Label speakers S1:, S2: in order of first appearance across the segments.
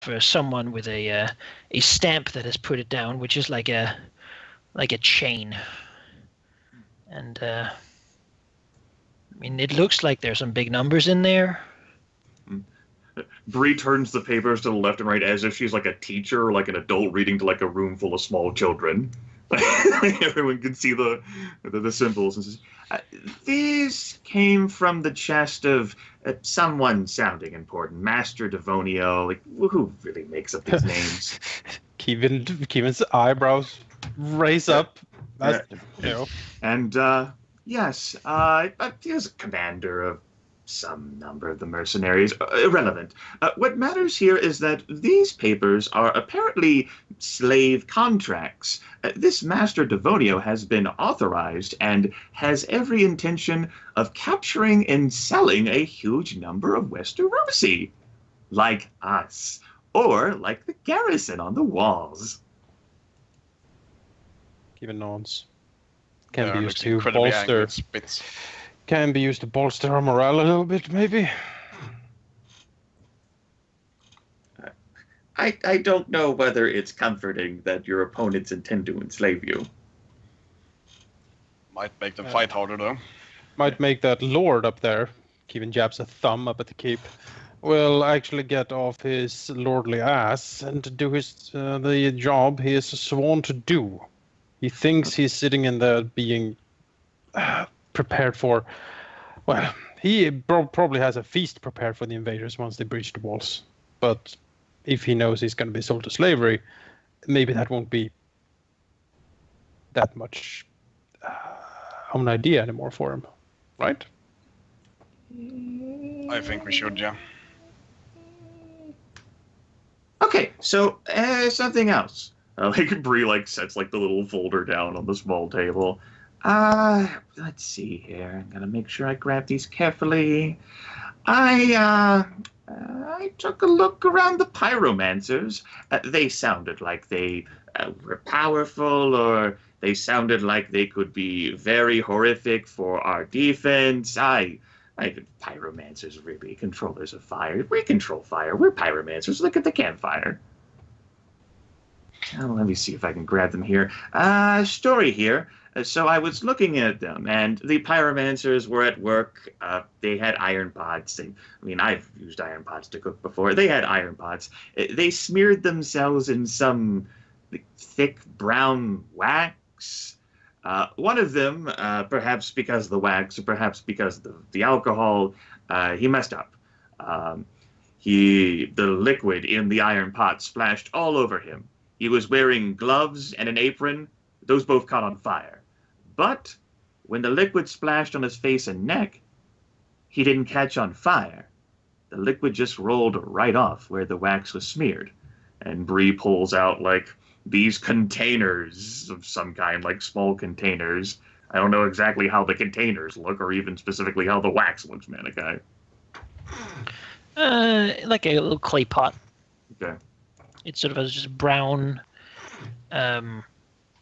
S1: for someone with a stamp that has put it down, which is like a chain. And I mean, it looks like there's some big numbers in there.
S2: Bree turns the papers to the left and right as if she's like a teacher, like an adult reading to like a room full of small children. Everyone can see the symbols and says, "These came from the chest of someone sounding important, Master Devonio. Like, who really makes up these names?"
S3: Kevin's eyebrows raise up. That's,
S2: And yes, he was a commander of some number of the mercenaries. Irrelevant. What matters here is that these papers are apparently slave contracts. This Master Devonio has been authorized and has every intention of capturing and selling a huge number of Westerosi. Like us. Or like the garrison on the walls.
S3: Kevin nods. Can be used to bolster. Can be used to bolster our morale a little bit, maybe.
S2: I don't know whether it's comforting that your opponents intend to enslave you.
S4: Might make them fight harder, though.
S3: Might make that lord up there, Kevin jabs a thumb up at the keep, will actually get off his lordly ass and do the job he is sworn to do. He thinks he's sitting in there being prepared for... Well, he probably has a feast prepared for the invaders once they breach the walls. But if he knows he's going to be sold to slavery, maybe that won't be that much of an idea anymore for him, right?
S4: I think we should, yeah.
S2: Okay, so something else. Bree sets the little folder down on the small table. Let's see here. I'm gonna make sure I grab these carefully. I took a look around the pyromancers. They sounded like they were powerful, or they sounded like they could be very horrific for our defense. Pyromancers really controllers of fire. We control fire. We're pyromancers. Look at the campfire. Let me see if I can grab them here. Story here. So I was looking at them, and the pyromancers were at work. They had iron pots. I've used iron pots to cook before. They had iron pots. They smeared themselves in some thick brown wax. One of them, perhaps because of the wax, or perhaps because of the alcohol, he messed up. The liquid in the iron pot splashed all over him. He was wearing gloves and an apron. Those both caught on fire. But when the liquid splashed on his face and neck, he didn't catch on fire. The liquid just rolled right off where the wax was smeared. And Bree pulls out, these containers of some kind, small containers. I don't know exactly how the containers look, or even specifically how the wax looks, Manikai.
S1: Like a little clay pot.
S2: Okay.
S1: It sort of has just brown,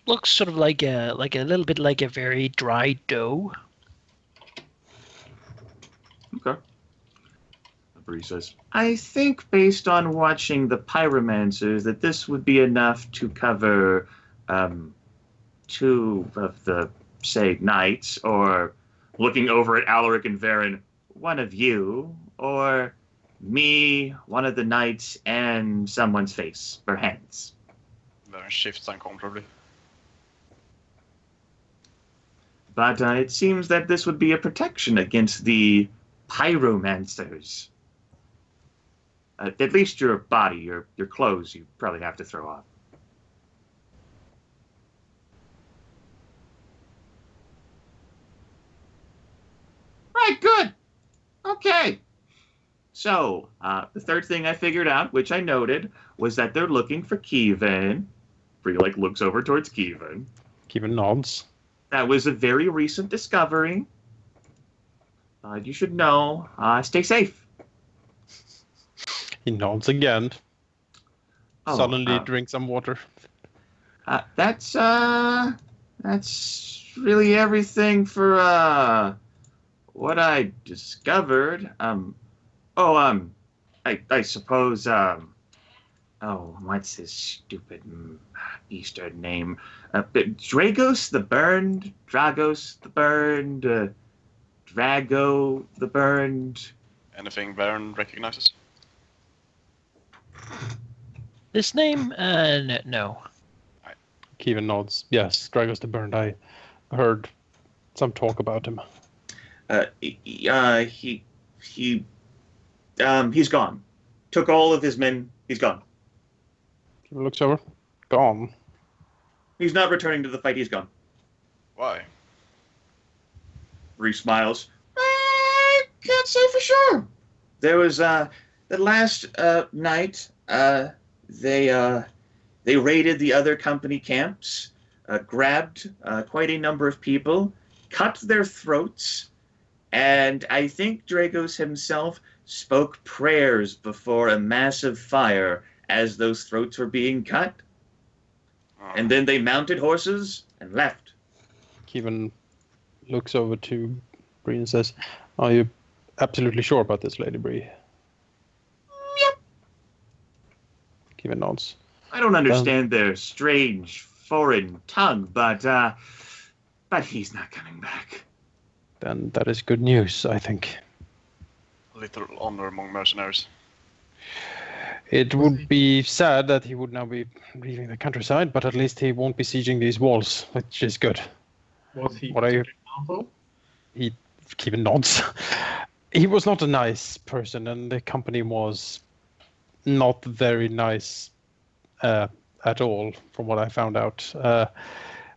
S1: looks sort of like a little bit like a very dry dough.
S2: Okay. Bree says, I think based on watching the pyromancers that this would be enough to cover 2 of the, say, knights, or looking over at Alaric and Varen, one of you, or me, one of the knights, and someone's face or hands.
S4: Varen shifts uncomfortably.
S2: But it seems that this would be a protection against the pyromancers. At least your body, your clothes, you probably have to throw off. Right, good. Okay. So, the third thing I figured out, which I noted, was that they're looking for Kevin. Bree, looks over towards Kevin.
S3: Kevin nods.
S2: That was a very recent discovery. You should know. Stay safe.
S3: He nods again. Suddenly drink some water.
S2: That's really everything for what I discovered. I suppose Oh, what's his stupid Eastern name? Dragos the Burned? Dragos the Burned? Drago the Burned?
S4: Anything Baron recognizes?
S1: This name? No.
S3: Kevin nods. Yes, Dragos the Burned. I heard some talk about him.
S2: He's gone. Took all of his men. He's gone.
S3: Kevin looks over. Gone.
S2: He's not returning to the fight. He's gone.
S4: Why?
S2: Bree smiles. I can't say for sure. There was the last night. They raided the other company camps, grabbed quite a number of people, cut their throats, and I think Dragos himself spoke prayers before a massive fire as those throats were being cut. And then they mounted horses and left.
S3: Kevin looks over to Bree and says, "Are you absolutely sure about this, Lady Bree?"
S2: Yep.
S3: Kevin nods.
S2: I don't understand their strange foreign tongue, but he's not coming back.
S3: Then that is good news, I think.
S4: A little honor among mercenaries.
S3: It would be sad that he would now be leaving the countryside, but at least he won't be sieging these walls, which is good.
S5: Was he
S3: What are you?
S5: powerful?
S3: He Kevin nods. He was not a nice person, and the company was not very nice at all, from what I found out.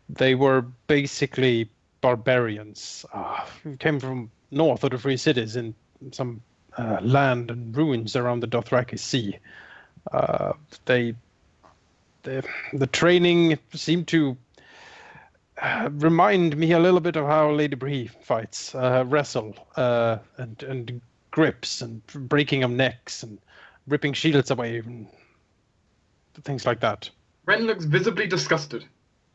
S3: They were basically barbarians who came from north of the Free Cities in some land and ruins around the Dothraki Sea. The training seemed to remind me a little bit of how Lady Bree fights, wrestle, and grips and breaking of necks and ripping shields away and things like that.
S5: Ren looks visibly disgusted.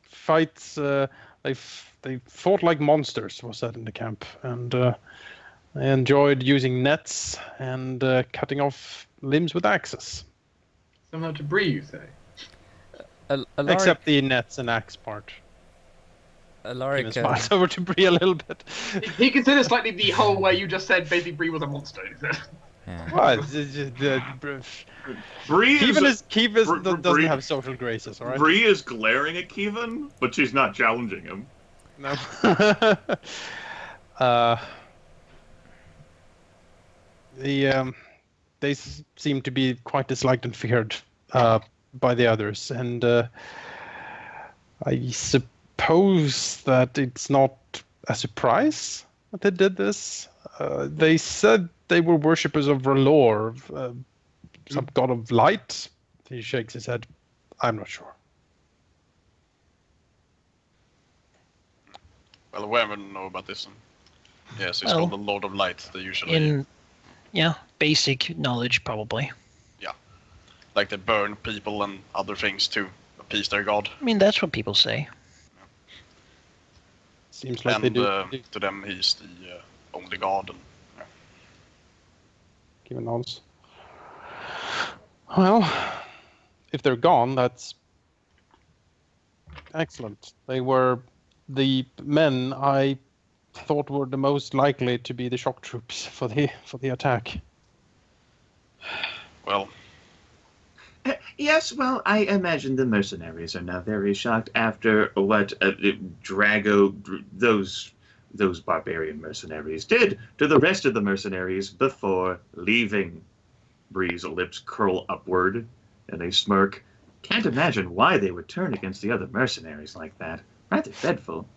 S3: Fights, they fought like monsters, was said in the camp, and they enjoyed using nets and cutting off limbs with axes.
S5: Similar to Bree, you say?
S6: Alaric,
S3: Except the nets and axe part.
S6: Alaric,
S3: Even smiles over to Bree a little bit.
S5: He considers slightly the whole where you just said basically Bree was a monster.
S6: yeah.
S3: What?
S2: Bree
S3: doesn't have social graces, all right?
S2: Bree is glaring at Kevin, but she's not challenging him.
S3: No. They seem to be quite disliked and feared by the others, and I suppose that it's not a surprise that they did this. They said they were worshippers of R'hllor, some god of light. He shakes his head. I'm not sure.
S4: Well, whoever know about this one. Yes, it's
S1: Well,
S4: called the Lord of Light. They usually
S1: Basic knowledge probably.
S4: like they burn people and other things to appease their god.
S1: I mean, that's what people say.
S3: Seems like they
S4: And
S3: do.
S4: to them, he's the only god. And
S3: Give nods. Well, if they're gone, that's excellent. They were the men I thought were the most likely to be the shock troops for the attack.
S4: well,
S2: Yes, well, I imagine the mercenaries are now very shocked after what those barbarian mercenaries did to the rest of the mercenaries before leaving. Bree's lips curl upward, and they smirk. Can't imagine why they would turn against the other mercenaries like that. Rather dreadful.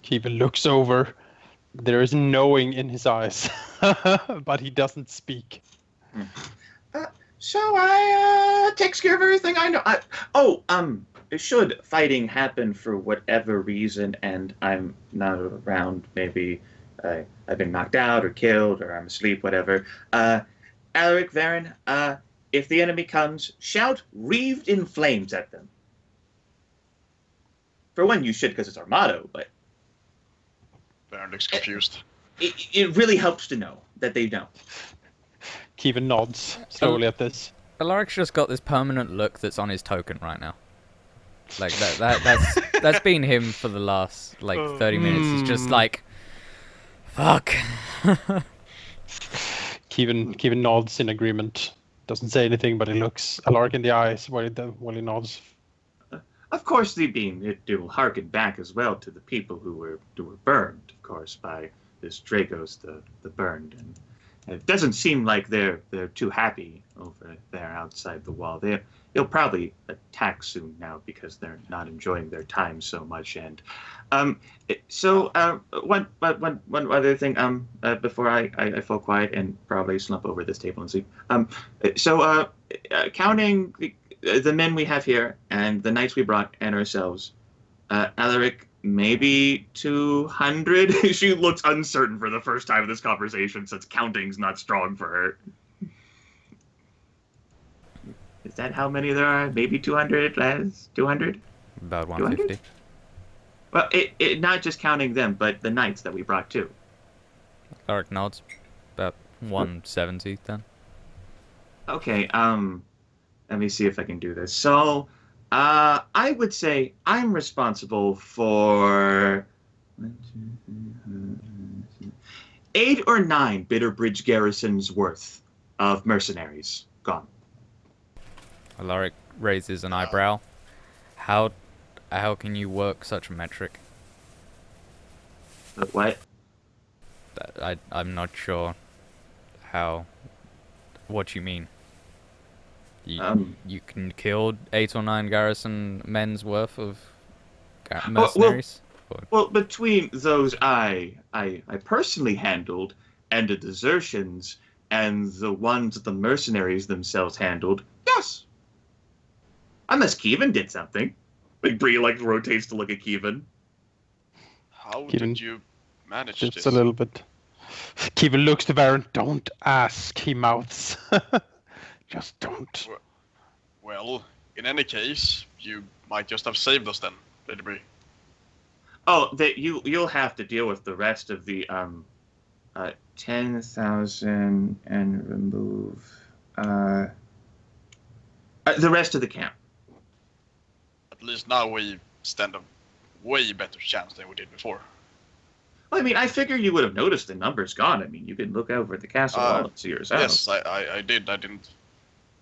S3: Kevin looks over. There is knowing in his eyes, but he doesn't speak.
S2: So I takes care of everything I know. Should fighting happen for whatever reason and I'm not around, maybe I've been knocked out or killed or I'm asleep, whatever. Alaric, Varen, if the enemy comes, shout "Reaved in Flames" at them. For one, you should because it's our motto, but
S4: Baron looks confused.
S2: it really helps to know that they don't.
S3: Kevin nods slowly at this.
S6: Alaric's just got this permanent look that's on his token right now. Like that's been him for the last like 30 minutes. He's just like, fuck.
S3: Kevin nods in agreement. Doesn't say anything, but he looks Alaric in the eyes while he nods.
S2: Of course, it will harken back as well to the people who were burned, of course, by this Dragos the burned, and it doesn't seem like they're too happy over there outside the wall. They'll probably attack soon now because they're not enjoying their time so much. And one other thing before I fall quiet and probably slump over this table and sleep. Counting the men we have here and the knights we brought and ourselves, Alaric, maybe 200. She looks uncertain for the first time in this conversation since counting's not strong for her. Is that how many there are? Maybe 200, lads? 200?
S6: About 150.
S2: 200? Well, it not just counting them, but the knights that we brought too.
S6: Alaric nods. About 170 then.
S2: Okay, let me see if I can do this. So, I would say I'm responsible for 8 or 9 Bitterbridge garrisons worth of mercenaries gone.
S6: Alaric raises an eyebrow. How can you work such a metric?
S2: What?
S6: I'm not sure what you mean. You can kill 8 or 9 garrison men's worth of mercenaries?
S2: Well, between those I personally handled, and the desertions, and the ones that the mercenaries themselves handled, yes. Unless Kevin did something. Like Bree rotates to look at Kevin.
S4: How
S3: Kevin
S4: did you manage
S3: just
S4: this?
S3: a little bit. Kevin looks to Baron. Don't ask, he mouths. Just don't.
S4: Well, in any case, you might just have saved us then, Lady Bree.
S2: Oh, that you'll have to deal with the rest of the 10,000 and remove the rest of the camp.
S4: At least now we stand a way better chance than we did before.
S2: Well, I mean, I figure you would have noticed the numbers gone. I mean, you can look over at the castle wall and see yourself.
S4: Yes, I did. I didn't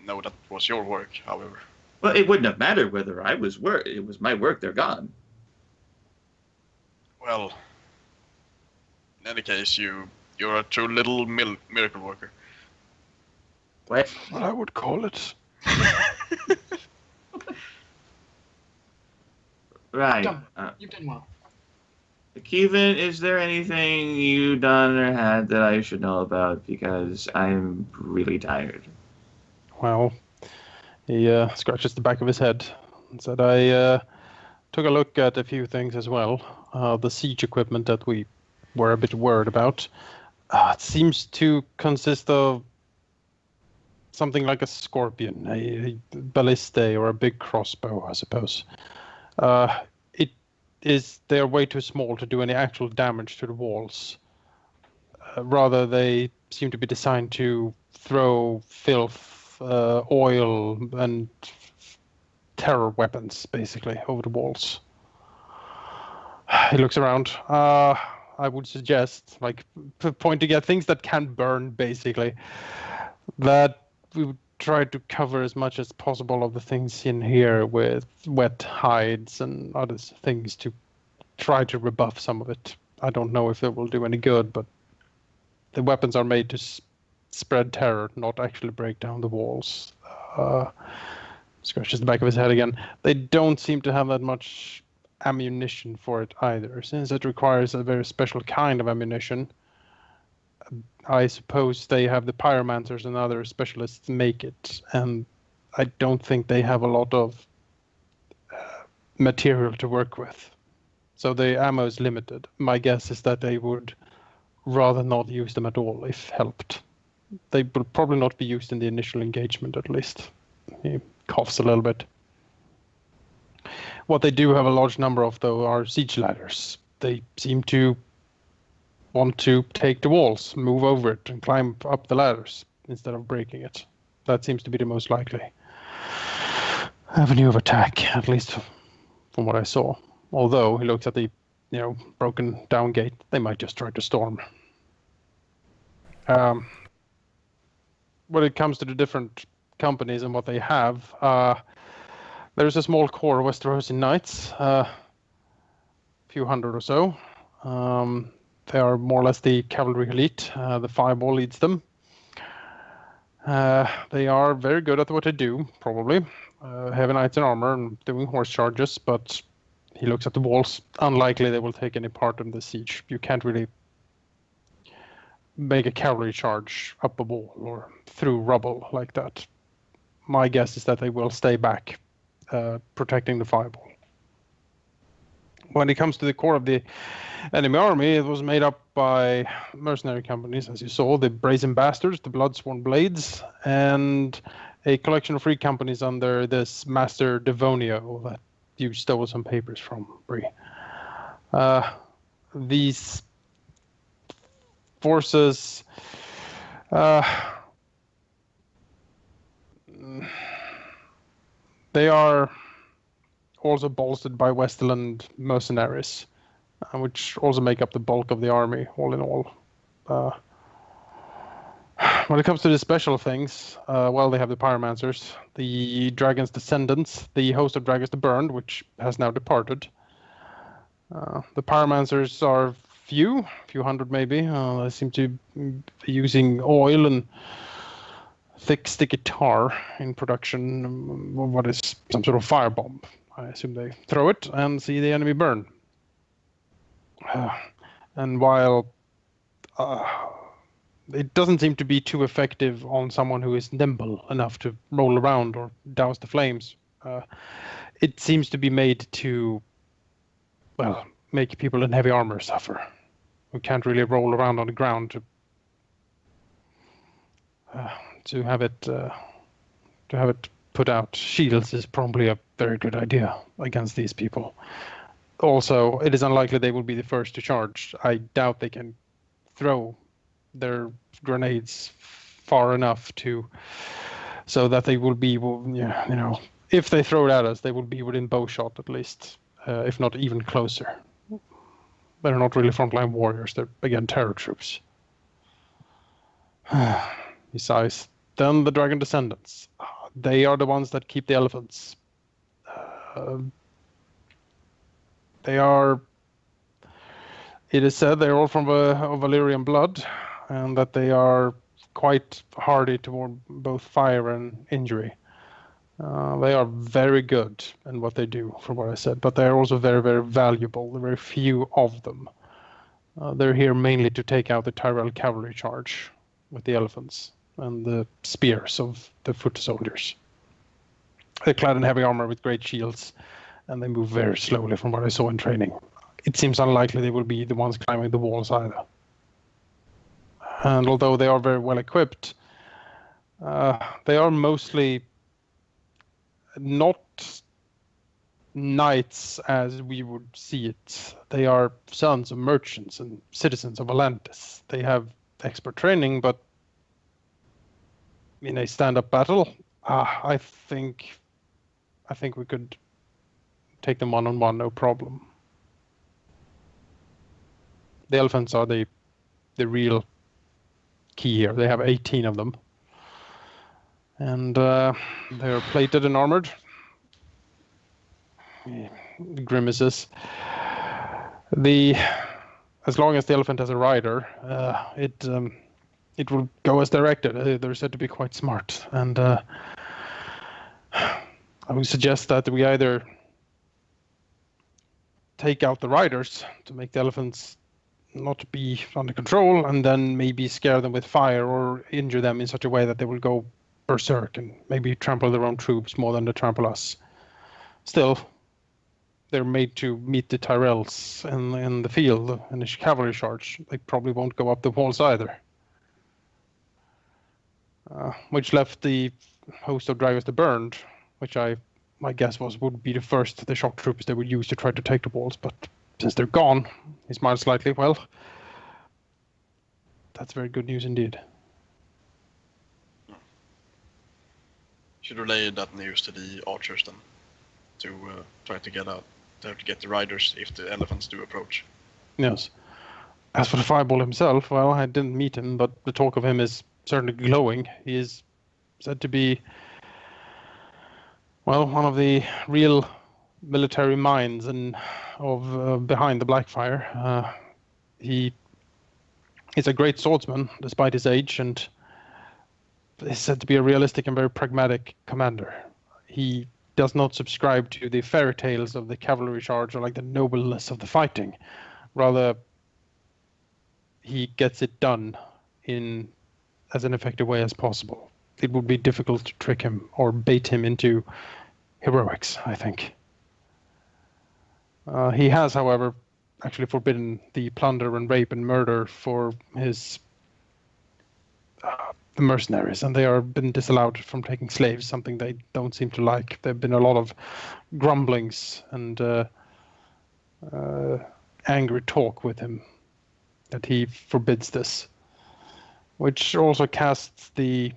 S4: know that was your work, however.
S2: Well, it wouldn't have mattered whether I was work. It was my work. They're gone.
S4: Well, in any case, you're a true little miracle worker.
S2: What?
S3: What I would call it.
S2: Right.
S5: You've done well.
S2: Kevin, is there anything you done or had that I should know about? Because I'm really tired.
S3: Well, he scratches the back of his head and said, I took a look at a few things as well. The siege equipment that we were a bit worried about. It seems to consist of something like a scorpion, a ballista or a big crossbow, I suppose. They're way too small to do any actual damage to the walls. Rather, they seem to be designed to throw filth, oil, and terror weapons, basically, over the walls. He looks around. I would suggest, pointing at things that can burn, basically, that we would try to cover as much as possible of the things in here with wet hides and other things to try to rebuff some of it. I don't know if it will do any good, but the weapons are made to spread terror, not actually break down the walls. Scratches the back of his head again. They don't seem to have that much ammunition for it either, since it requires a very special kind of ammunition. I suppose they have the pyromancers and other specialists make it, and I don't think they have a lot of material to work with. So the ammo is limited. My guess is that they would rather not use them at all if helped. They will probably not be used in the initial engagement, at least. He coughs a little bit. What they do have a large number of, though, are siege ladders. They seem to want to take the walls, move over it, and climb up the ladders instead of breaking it. That seems to be the most likely avenue of attack, at least from what I saw. Although he looks at the, broken down gate, they might just try to storm. When it comes to the different companies and what they have, there's a small core of Westerosi Knights, a few hundred or so. They are more or less the cavalry elite. The Fireball leads them. They are very good at what they do, probably. Heavy knights in armor and doing horse charges, but he looks at the walls. Unlikely they will take any part in the siege. You can't really make a cavalry charge up a wall or through rubble like that. My guess is that they will stay back, protecting the Fireball. When it comes to the core of the enemy army, it was made up by mercenary companies, as you saw, the Brazen Bastards, the Bloodsworn Blades, and a collection of free companies under this Master Devonio that you stole some papers from, Bree. These forces, they are also bolstered by Westerland mercenaries, which also make up the bulk of the army, all in all. When it comes to the special things, well, they have the Pyromancers, the Dragon's Descendants, the Host of Dragons the Burned, which has now departed. The Pyromancers are few hundred maybe. They seem to be using oil and thick, sticky tar in production. What is some sort of firebomb? I assume they throw it and see the enemy burn. And while it doesn't seem to be too effective on someone who is nimble enough to roll around or douse the flames, it seems to be made to, well, make people in heavy armor suffer, who can't really roll around on the ground to have it put out. Shields is probably a very good idea against these people. Also, it is unlikely they will be the first to charge. I doubt they can throw their grenades far enough so that they will be, if they throw it at us, they will be within bowshot at least, if not even closer. They're not really frontline warriors. They're, again, terror troops. Besides, then the Dragon Descendants. They are the ones that keep the elephants. They are, it is said, they're all from Valyrian blood, and that they are quite hardy toward both fire and injury. They are very good in what they do, from what I said, but they are also very, very valuable. There are very few of them. They're here mainly to take out the Tyrell cavalry charge with the elephants and the spears of the foot soldiers. They're clad in heavy armor with great shields, and they move very slowly from what I saw in training. It seems unlikely they will be the ones climbing the walls either. And although they are very well equipped, they are mostly not knights as we would see it. They are sons of merchants and citizens of Atlantis. They have expert training, but in a stand-up battle, I think we could take them one-on-one, no problem. The elephants are the real key here. They have 18 of them, and they are plated and armored. Grimaces. As long as the elephant has a rider, it will go as directed. They're said to be quite smart, and I would suggest that we either take out the riders to make the elephants not be under control, and then maybe scare them with fire or injure them in such a way that they will go berserk and maybe trample their own troops more than they trample us. Still, they're made to meet the Tyrells in the field in a cavalry charge. They probably won't go up the walls either. Which left the Host of Dragons the Burned, which my guess would be the shock troopers they would use to try to take the walls, but since they're gone, he smiles slightly. Well, that's very good news indeed.
S4: Should relay that news to the archers then, to try to get the riders if the elephants do approach.
S3: Yes. As for the Fireball himself, well, I didn't meet him, but the talk of him is certainly glowing. He is said to be, well, one of the real military minds of behind the Blackfire. He is a great swordsman, despite his age, and is said to be a realistic and very pragmatic commander. He does not subscribe to the fairy tales of the cavalry charge or like the nobleness of the fighting. Rather, he gets it done in as an effective way as possible. It would be difficult to trick him or bait him into heroics, I think. He has, however, actually forbidden the plunder and rape and murder for his the mercenaries, and they are been disallowed from taking slaves, something they don't seem to like. There have been a lot of grumblings and angry talk with him that he forbids this, which also casts the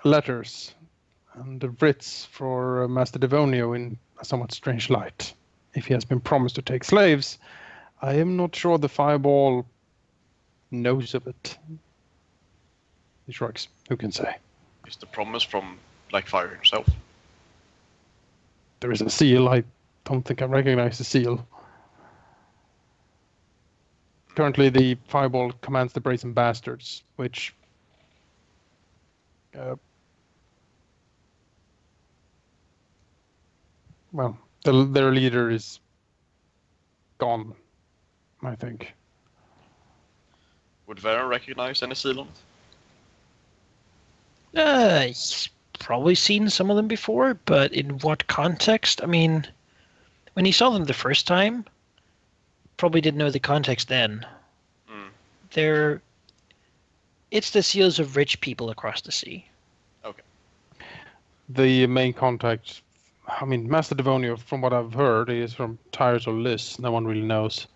S3: letters and the writs for Master Devonio in a somewhat strange light. If he has been promised to take slaves, I am not sure the Fireball knows of it. He shrugs. Who can say?
S4: Is the promise from Blackfire himself?
S3: There is a seal. I don't think I recognize the seal. Currently, the Fireball commands the Brazen Bastards, which well, their leader is gone, I think.
S4: Would Varen recognize any seal on it?
S1: He's probably seen some of them before, but in what context? I mean, when he saw them the first time, probably didn't know the context then. It's the seals of rich people across the sea.
S4: Okay.
S3: The main contact, I mean, Master Devonio, from what I've heard, he is from Tyres or Lys. No one really knows.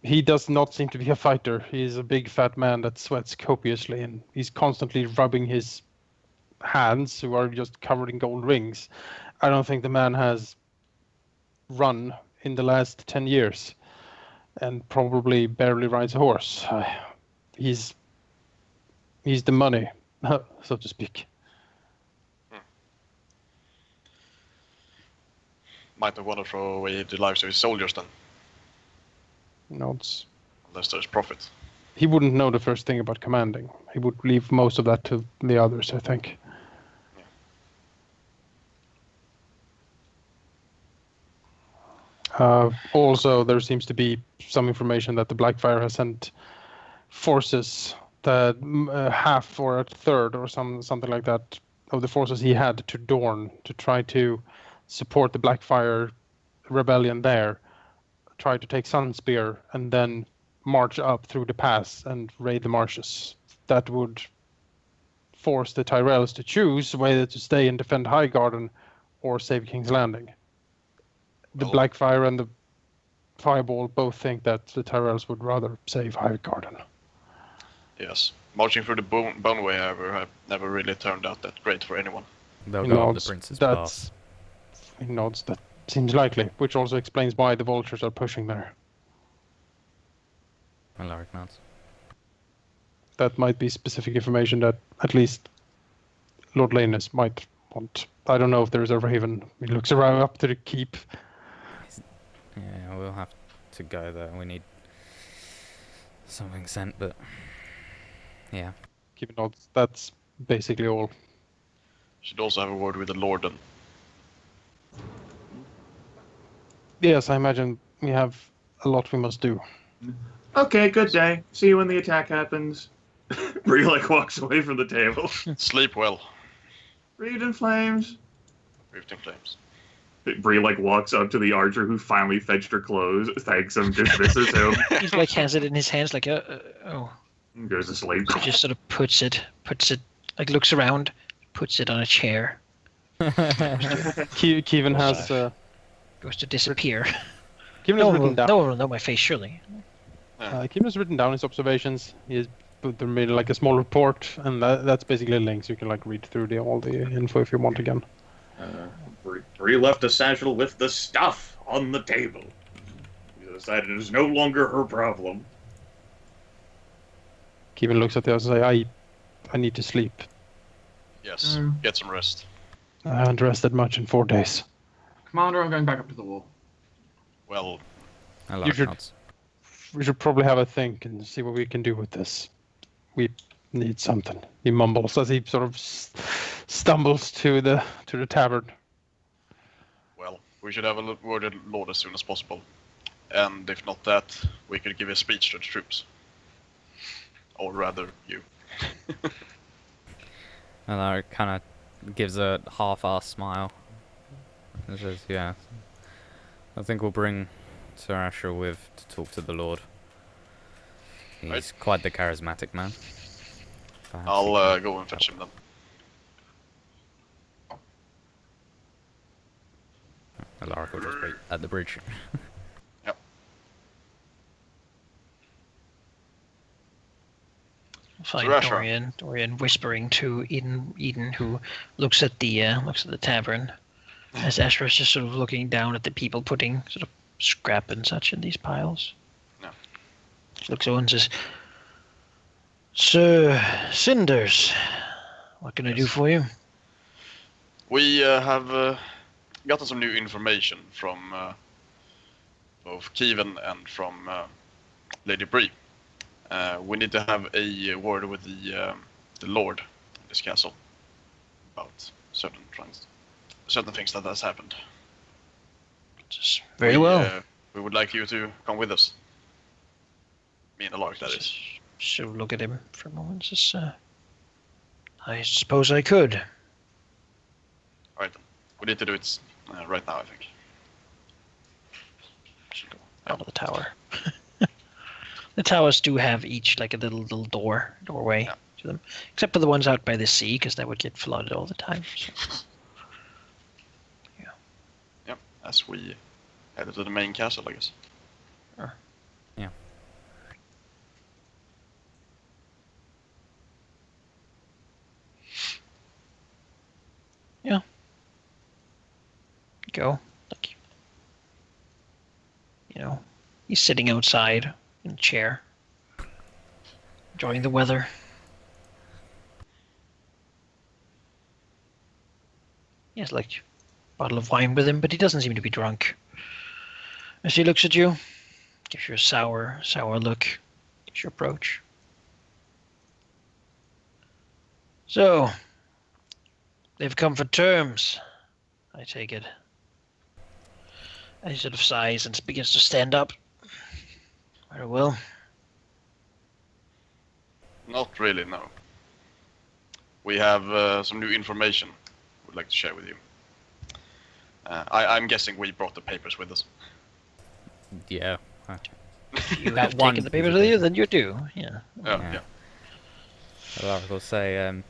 S3: He does not seem to be a fighter. He's a big fat man that sweats copiously, and he's constantly rubbing his hands, who are just covered in gold rings. I don't think the man has run in the last 10 years, and probably barely rides a horse. He's the money, so to speak.
S4: Might not want to throw away the lives of his soldiers then,
S3: Nods.
S4: unless there's profit.
S3: He wouldn't know the first thing about commanding. He would leave most of that to the others, I think. Also, there seems to be some information that the Blackfire has sent forces, that half or a third or something like that of the forces he had to Dorne to try to support the Blackfire rebellion there, try to take Sunspear, and then march up through the pass and raid the marshes. That would force the Tyrells to choose whether to stay and defend Highgarden or save King's Landing. The Blackfire and the Fireball both think that the Tyrells would rather save Highgarden.
S4: Yes. Marching through the Boneway, however, have never really turned out that great for anyone.
S6: They'll
S3: He
S6: go up
S3: nods.
S6: the Prince's
S3: That's-
S6: Pass.
S3: He nods. That seems likely, which also explains why the vultures are pushing there.
S6: Alaric nods.
S3: That might be specific information that at least Lord Lanus might want. I don't know if there is a raven. He looks around up to the keep.
S6: Yeah, we'll have to go there. We need something sent, but yeah.
S3: Keep nods. That's basically all.
S4: Should also have a word with the Lord then.
S3: Yes, I imagine we have a lot we must do.
S2: Okay, good day. See you when the attack happens. Bree walks away from the table.
S4: Sleep well.
S2: Breathed in flames.
S4: Breathed in flames.
S2: Bree walks up to the archer who finally fetched her clothes, thanks him, dismisses him,
S1: He's has it in his hands, oh.
S2: and goes to sleep.
S1: He just sort of puts it, looks around, puts it on a chair,
S3: Kevin has
S1: goes to disappear.
S3: Kevin
S1: No
S3: has
S1: one
S3: written down.
S1: will know my face, surely.
S3: Kevin has written down his observations. He has but there made like a small report, and that's basically links. You can like read through all the info if you want again.
S2: Bree left a satchel with the stuff on the table. She decided it was no longer her problem.
S3: Kevin looks at the other and says, I need to sleep.
S4: Yes, get some rest.
S3: I haven't rested much in 4 days.
S5: Commander, I'm going back up to the wall.
S4: Well,
S3: We should probably have a think and see what we can do with this. We need something. He mumbles as he sort of stumbles to the tavern.
S4: well, we should have a word with the Lord as soon as possible. And if not that, we could give a speech to the troops. Or rather, you.
S6: And kind of gives a half-assed smile. And says, yeah, I think we'll bring Sir Asher with to talk to the Lord. He's
S4: Right.
S6: quite the charismatic man. Perhaps he
S4: I'll
S6: can-
S4: go and fetch him then.
S6: Alaric will just wait at the bridge.
S1: Find
S4: Sir Asher.
S1: Dorian whispering to Eden, who looks at the tavern, as Asher is just sort of looking down at the people putting sort of scrap and such in these piles.
S4: No.
S1: She looks over and says, "Sir Cinders, what can I do
S4: Yes.
S1: for you?"
S4: We have gotten some new information from both Kevin and from Lady Bree. We need to have a word with the Lord in this castle about certain things that has happened.
S1: Just very well.
S4: We would like you to come with us. Me and Alaric, that is.
S1: She'll look at him for a moment. Says, "I suppose I could."
S4: Alright then. We need to do it right now, I think.
S1: She'll go out of the tower. The towers do have each like a little doorway
S4: Yeah.
S1: to them, except for the ones out by the sea, because that would get flooded all the time. So.
S4: Yep, as we head to the main castle, I guess.
S6: Yeah.
S1: Yeah. Go. Like, he's sitting outside in a chair, enjoying the weather. He has like a bottle of wine with him, but he doesn't seem to be drunk. As he looks at you, gives you a sour look as you approach. So, they've come for terms, I take it. And he sort of sighs and begins to stand up. Very well.
S4: Not really, no. We have some new information we'd like to share with you. I'm guessing we brought the papers with us.
S6: Yeah.
S1: You
S6: That
S1: have
S6: one
S1: taken the paper
S6: piece
S1: with
S6: of
S1: you, then you do. Yeah.
S6: Yeah. Alaric will say,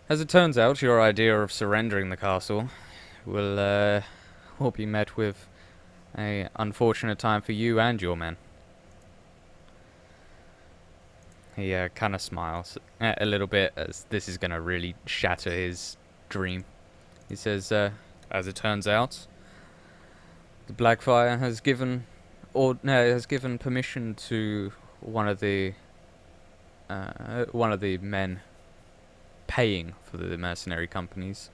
S6: as it turns out, your idea of surrendering the castle will be met with a unfortunate time for you and your men. He kind of smiles a little bit, as this is going to really shatter his dream. He says, as it turns out, the Blackfire has given permission to one of the men paying for the mercenary companies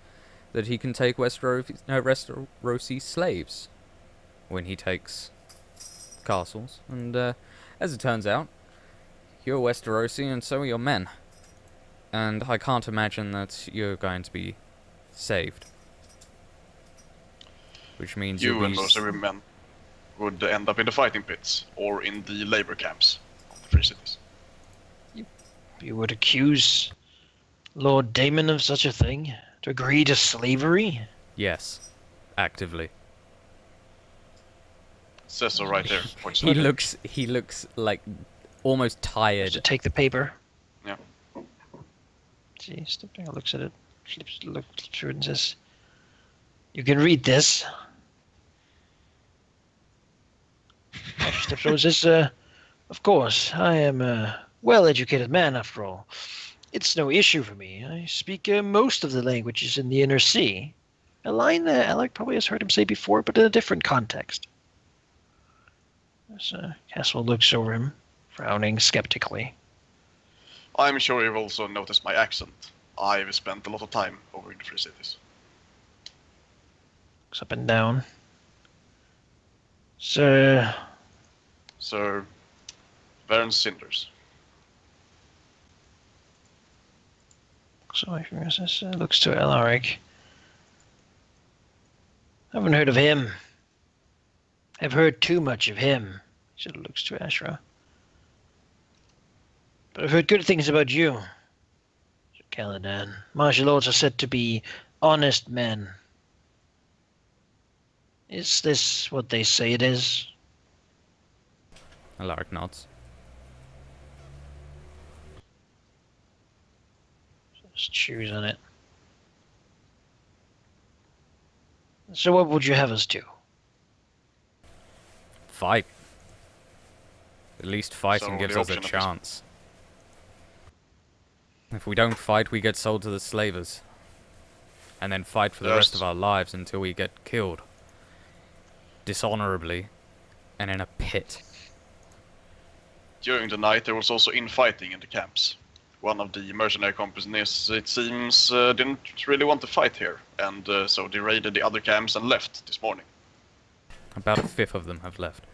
S6: that he can take Westerosi slaves when he takes castles. And as it turns out, you're Westerosi and so are your men. And I can't imagine that you're going to be saved. Which means
S4: You
S6: you'll
S4: and
S6: be
S4: most of your men would end up in the fighting pits or in the labor camps of the free cities.
S1: You would accuse Lord Damon of such a thing? To agree to slavery?
S6: Yes, actively.
S4: Says so right there. Points
S6: He
S4: to
S6: he looks like almost
S1: To
S6: tired.
S1: take the paper.
S4: Yeah.
S1: She looks at it, looks through it and says, "You can read this." She steps over and says, "Of course, I am well-educated man, after all. It's no issue for me. I speak most of the languages in the Inner Sea. A line that Alec probably has heard him say before, but in a different context. As Caswell looks over him, frowning skeptically.
S4: I'm sure you've also noticed my accent. I've spent a lot of time over in the Free Cities.
S1: Looks up and down. Sir...
S4: Sir Vern Cinders.
S1: So looks to Alaric. Haven't heard of him. I've heard too much of him. He sort of looks to Ashra. But I've heard good things about you, Sir Caladan. Martial lords are said to be honest men. Is this what they say it is?
S6: Alaric nods.
S1: Just choose on it. So what would you have us do?
S6: Fight. At least fighting
S4: So
S6: gives
S4: the
S6: us a
S4: option of this-
S6: chance. If we don't fight, we get sold to the slavers. And then fight for the rest
S4: Yes.
S6: of our lives until we get killed. Dishonorably. And in a pit.
S4: During the night, there was also infighting in the camps. One of the mercenary companies, it seems, didn't really want to fight here, and so they raided the other camps and left this morning.
S6: About a fifth of them have left.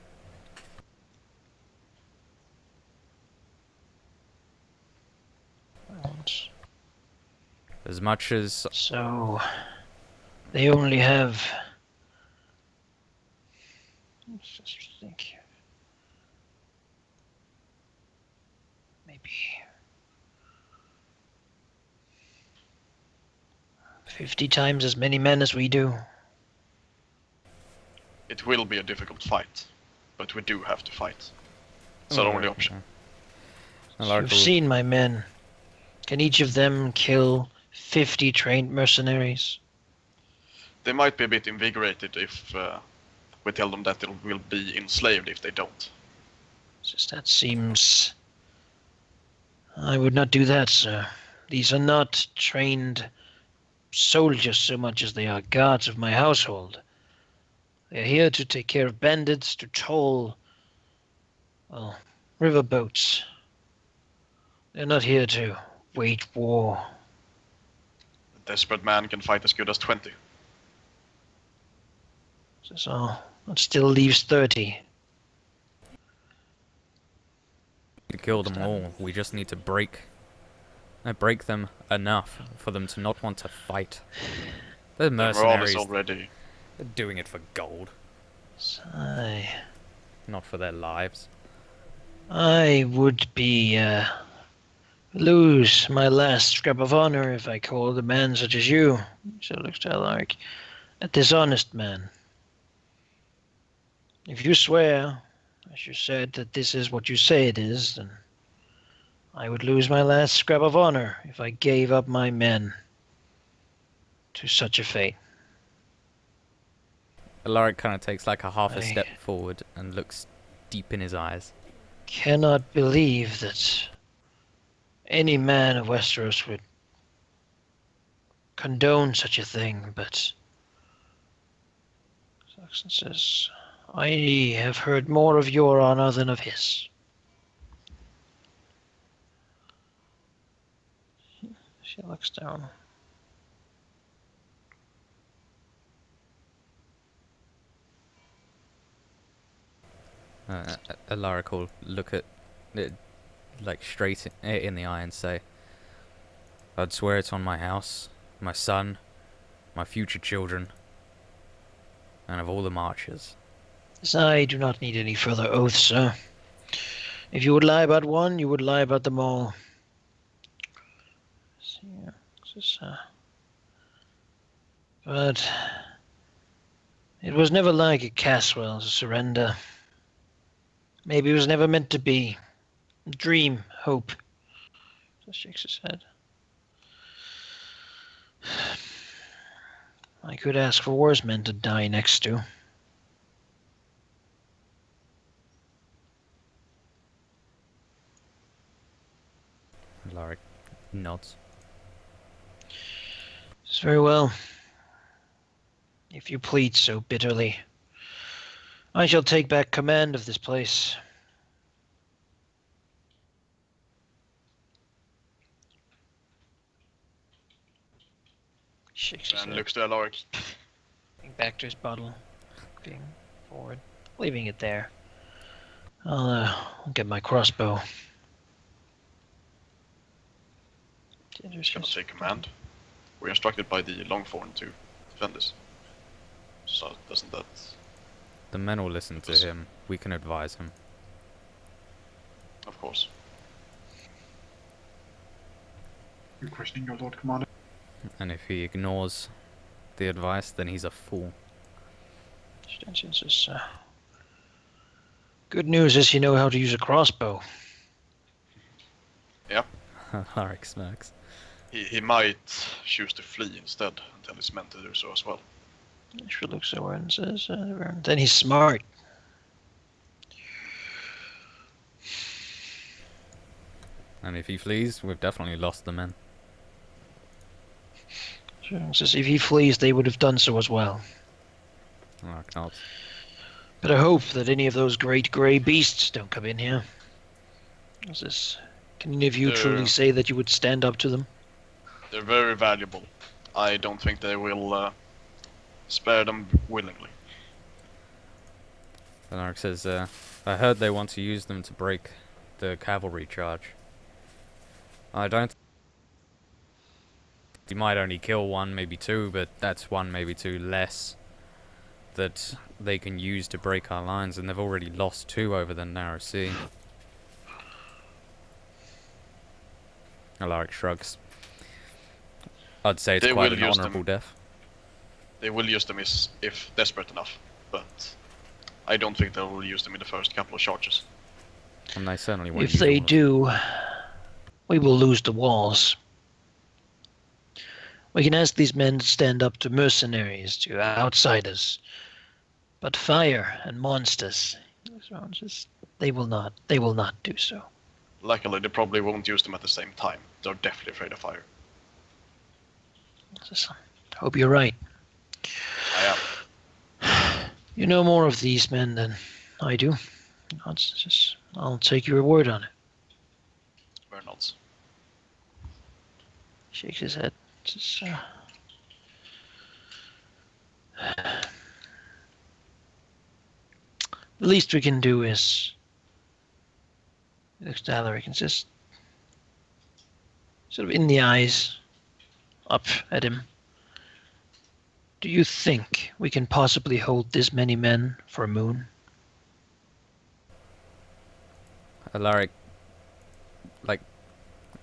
S6: As much as
S1: So they only have... Let's just think. Maybe 50 times as many men as we do.
S4: It will be a difficult fight, but we do have to fight. It's our only option.
S1: You've seen my men. Can each of them kill 50 trained mercenaries?
S4: They might be a bit invigorated if we tell them that they will be enslaved if they don't.
S1: Just that seems... I would not do that, sir. These are not trained soldiers so much as they are guards of my household. They are here to take care of bandits, to toll, well, river boats. They're not here to wage war.
S4: A desperate man can fight as good as 20.
S1: So that still leaves 30.
S6: to kill them all. We just need to break them enough for them to not want to fight. They're mercenaries.
S4: Already.
S6: They're doing it for gold,
S1: Sigh.
S6: not for their lives.
S1: I would be, lose my last scrap of honor if I called a man such as you, so looks to Alaric, a dishonest man. If you swear, as you said, that this is what you say it is, then I would lose my last scrap of honor if I gave up my men to such a fate.
S6: Alaric kind of takes like a half a
S1: I-
S6: step forward and looks deep in his eyes.
S1: Cannot believe that any man of Westeros would condone such a thing, but Saxon says, I have heard more of your honor than of his. She looks down.
S6: Alaric will look at it like straight in the eye and say, I'd swear it's on my house, my son, my future children, and of all the marchers.
S1: As I do not need any further oaths, sir. If you would lie about one, you would lie about them all. But it was never like a Caswell's surrender. Maybe it was never meant to be. Dream, hope. So shakes his head. I could ask for worse men to die next to.
S6: Nods.
S1: It's very well. If you plead so bitterly, I shall take back command of this place. Shakes his
S4: And
S1: head,
S4: looks to Alaric.
S1: going back to his bottle, looking forward, leaving it there. I'll get my crossbow.
S4: He's gonna take command. We're instructed by the Longthorn to defend this. So doesn't that...
S6: The men will listen to him. We can advise him.
S4: Of course.
S5: You're questioning your Lord Commander.
S6: And if he ignores the advice, then he's a fool.
S1: Extensions is, good news is you know how to use a crossbow.
S4: Yeah.
S6: Alaric smacks.
S4: He might choose to flee instead and tell his men to do so as well.
S1: She looks over and says, then he's smart.
S6: And if he flees, we've definitely lost the men.
S1: She says if he flees, they would have done so as well.
S6: Alaric nods.
S1: But I hope that any of those great grey beasts don't come in here. Can any of you truly say that you would stand up to them?
S4: They're very valuable. I don't think they will spare them willingly.
S6: Alaric says, I heard they want to use them to break the cavalry charge. I don't... You might only kill one, maybe two, but that's one, maybe two less that they can use to break our lines, and they've already lost two over the narrow sea. Alaric shrugs. I'd say it's
S4: They
S6: quite
S4: will
S6: an
S4: use
S6: honourable
S4: them.
S6: death.
S4: They will use them if desperate enough, but I don't think they will use them in the first couple of charges.
S6: And they certainly won't
S1: If
S6: use all
S1: they
S6: of them.
S1: do, we will lose the walls. We can ask these men to stand up to mercenaries, to outsiders. But fire and monsters, they will not do so.
S4: Luckily, they probably won't use them at the same time. They're definitely afraid of fire.
S1: Hope you're right.
S4: I am.
S1: You know more of these men than I do. I'll take your word on it.
S4: Reynolds.
S1: Shakes his head. The least we can do is... He looks to Alaric and says, sort of in the eyes, up at him. Do you think we can possibly hold this many men for a moon?
S6: Alaric,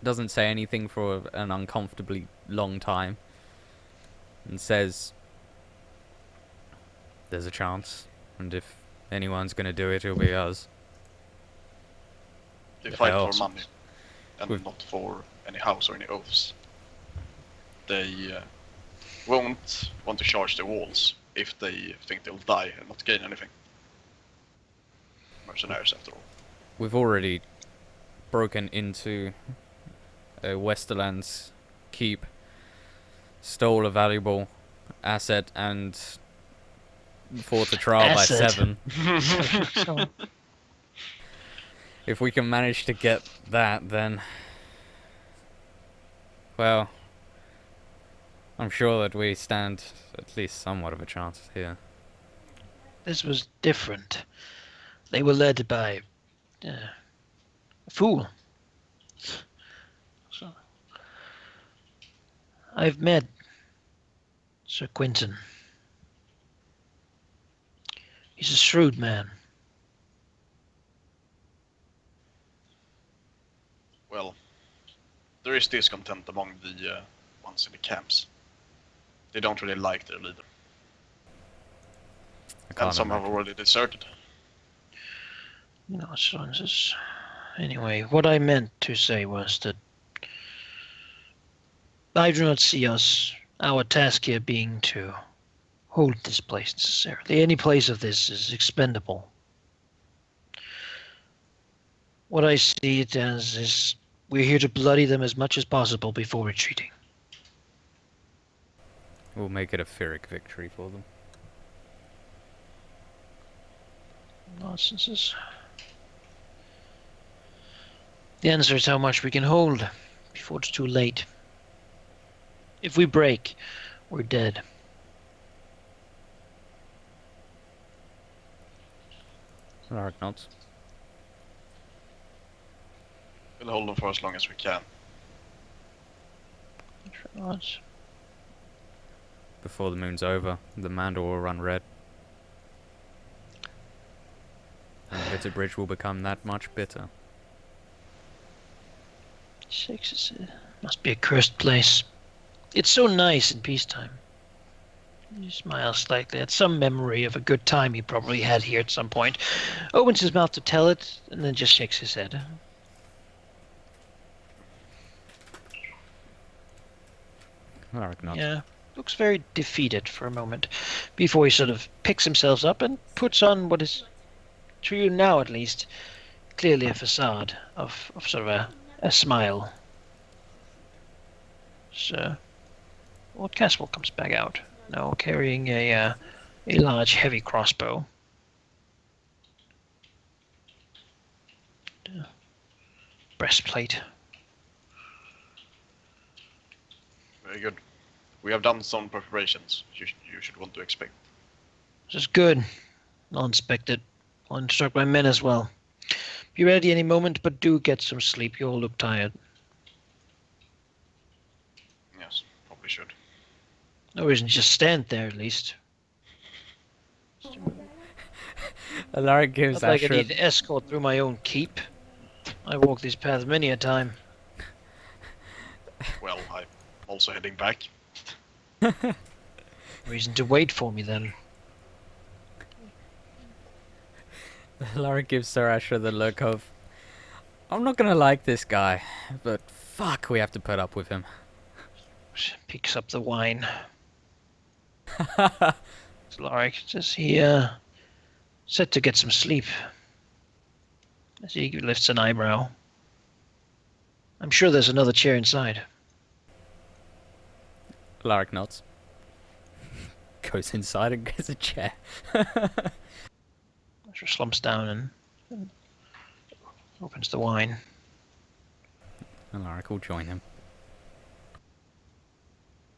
S6: doesn't say anything for an uncomfortably long time, and says, there's a chance, and if anyone's gonna do it, it'll be us.
S4: They
S6: If
S4: fight
S6: I
S4: for
S6: also-
S4: money, and not for any house or any oaths. They won't want to charge the walls if they think they'll die and not gain anything. Mercenaries, after all.
S6: We've already broken into Westerland's keep, stole a valuable asset, and fought a trial by
S1: Asset.
S6: 7. If we can manage to get that, then... Well... I'm sure that we stand at least somewhat of a chance here.
S1: This was different. They were led by a fool. So, I've met Sir Quentin. He's a shrewd man.
S4: Well, there is discontent among the ones in the camps. They don't really like their leader.
S6: I can't
S4: And some have
S6: imagine.
S4: already deserted.
S1: You know, anyway, what I meant to say was that I do not see our task here being to hold this place necessarily. Any place of this is expendable. What I see it as is We're here to bloody them as much as possible before retreating.
S6: We'll make it a Pyrrhic victory for them.
S1: Nonsense. The answer is how much we can hold before it's too late. If we break, we're dead.
S6: Alright, nods.
S4: We'll hold them for as long as we can.
S1: Not.
S6: Before the moon's over, the Mandor will run red. And Bitter Bridge will become that much bitter.
S1: Six must be a cursed place. It's so nice in peacetime. He smiles slightly at some memory of a good time he probably had here at some point. Opens his mouth to tell it, and then just shakes his head.
S6: Alright, nods.
S1: Yeah, looks very defeated for a moment, before he sort of picks himself up and puts on what is, to you now at least, clearly a facade of sort of a smile. So, Lord Caswell comes back out, now carrying a large, heavy crossbow. Breastplate.
S4: Very good. We have done some preparations. You should want to expect.
S1: This is good. I'll inspect it. I'll instruct my men as well. Be ready any moment, but do get some sleep. You all look tired.
S4: Yes, probably should.
S1: No reason to just stand there, at least.
S6: Alaric gives
S1: Not like I
S6: Asher...
S1: need an escort through my own keep. I walk these paths many a time.
S4: Well, I'm also heading back.
S1: Reason to wait for me, then.
S6: Alaric gives Sir Asher the look of... I'm not gonna like this guy, but fuck, we have to put up with him.
S1: Picks up the wine. Alaric says he, set to get some sleep. As he lifts an eyebrow. I'm sure there's another chair inside.
S6: Alaric nods. Goes inside and gets a chair.
S1: Asher slumps down and opens the wine.
S6: Alaric will join him.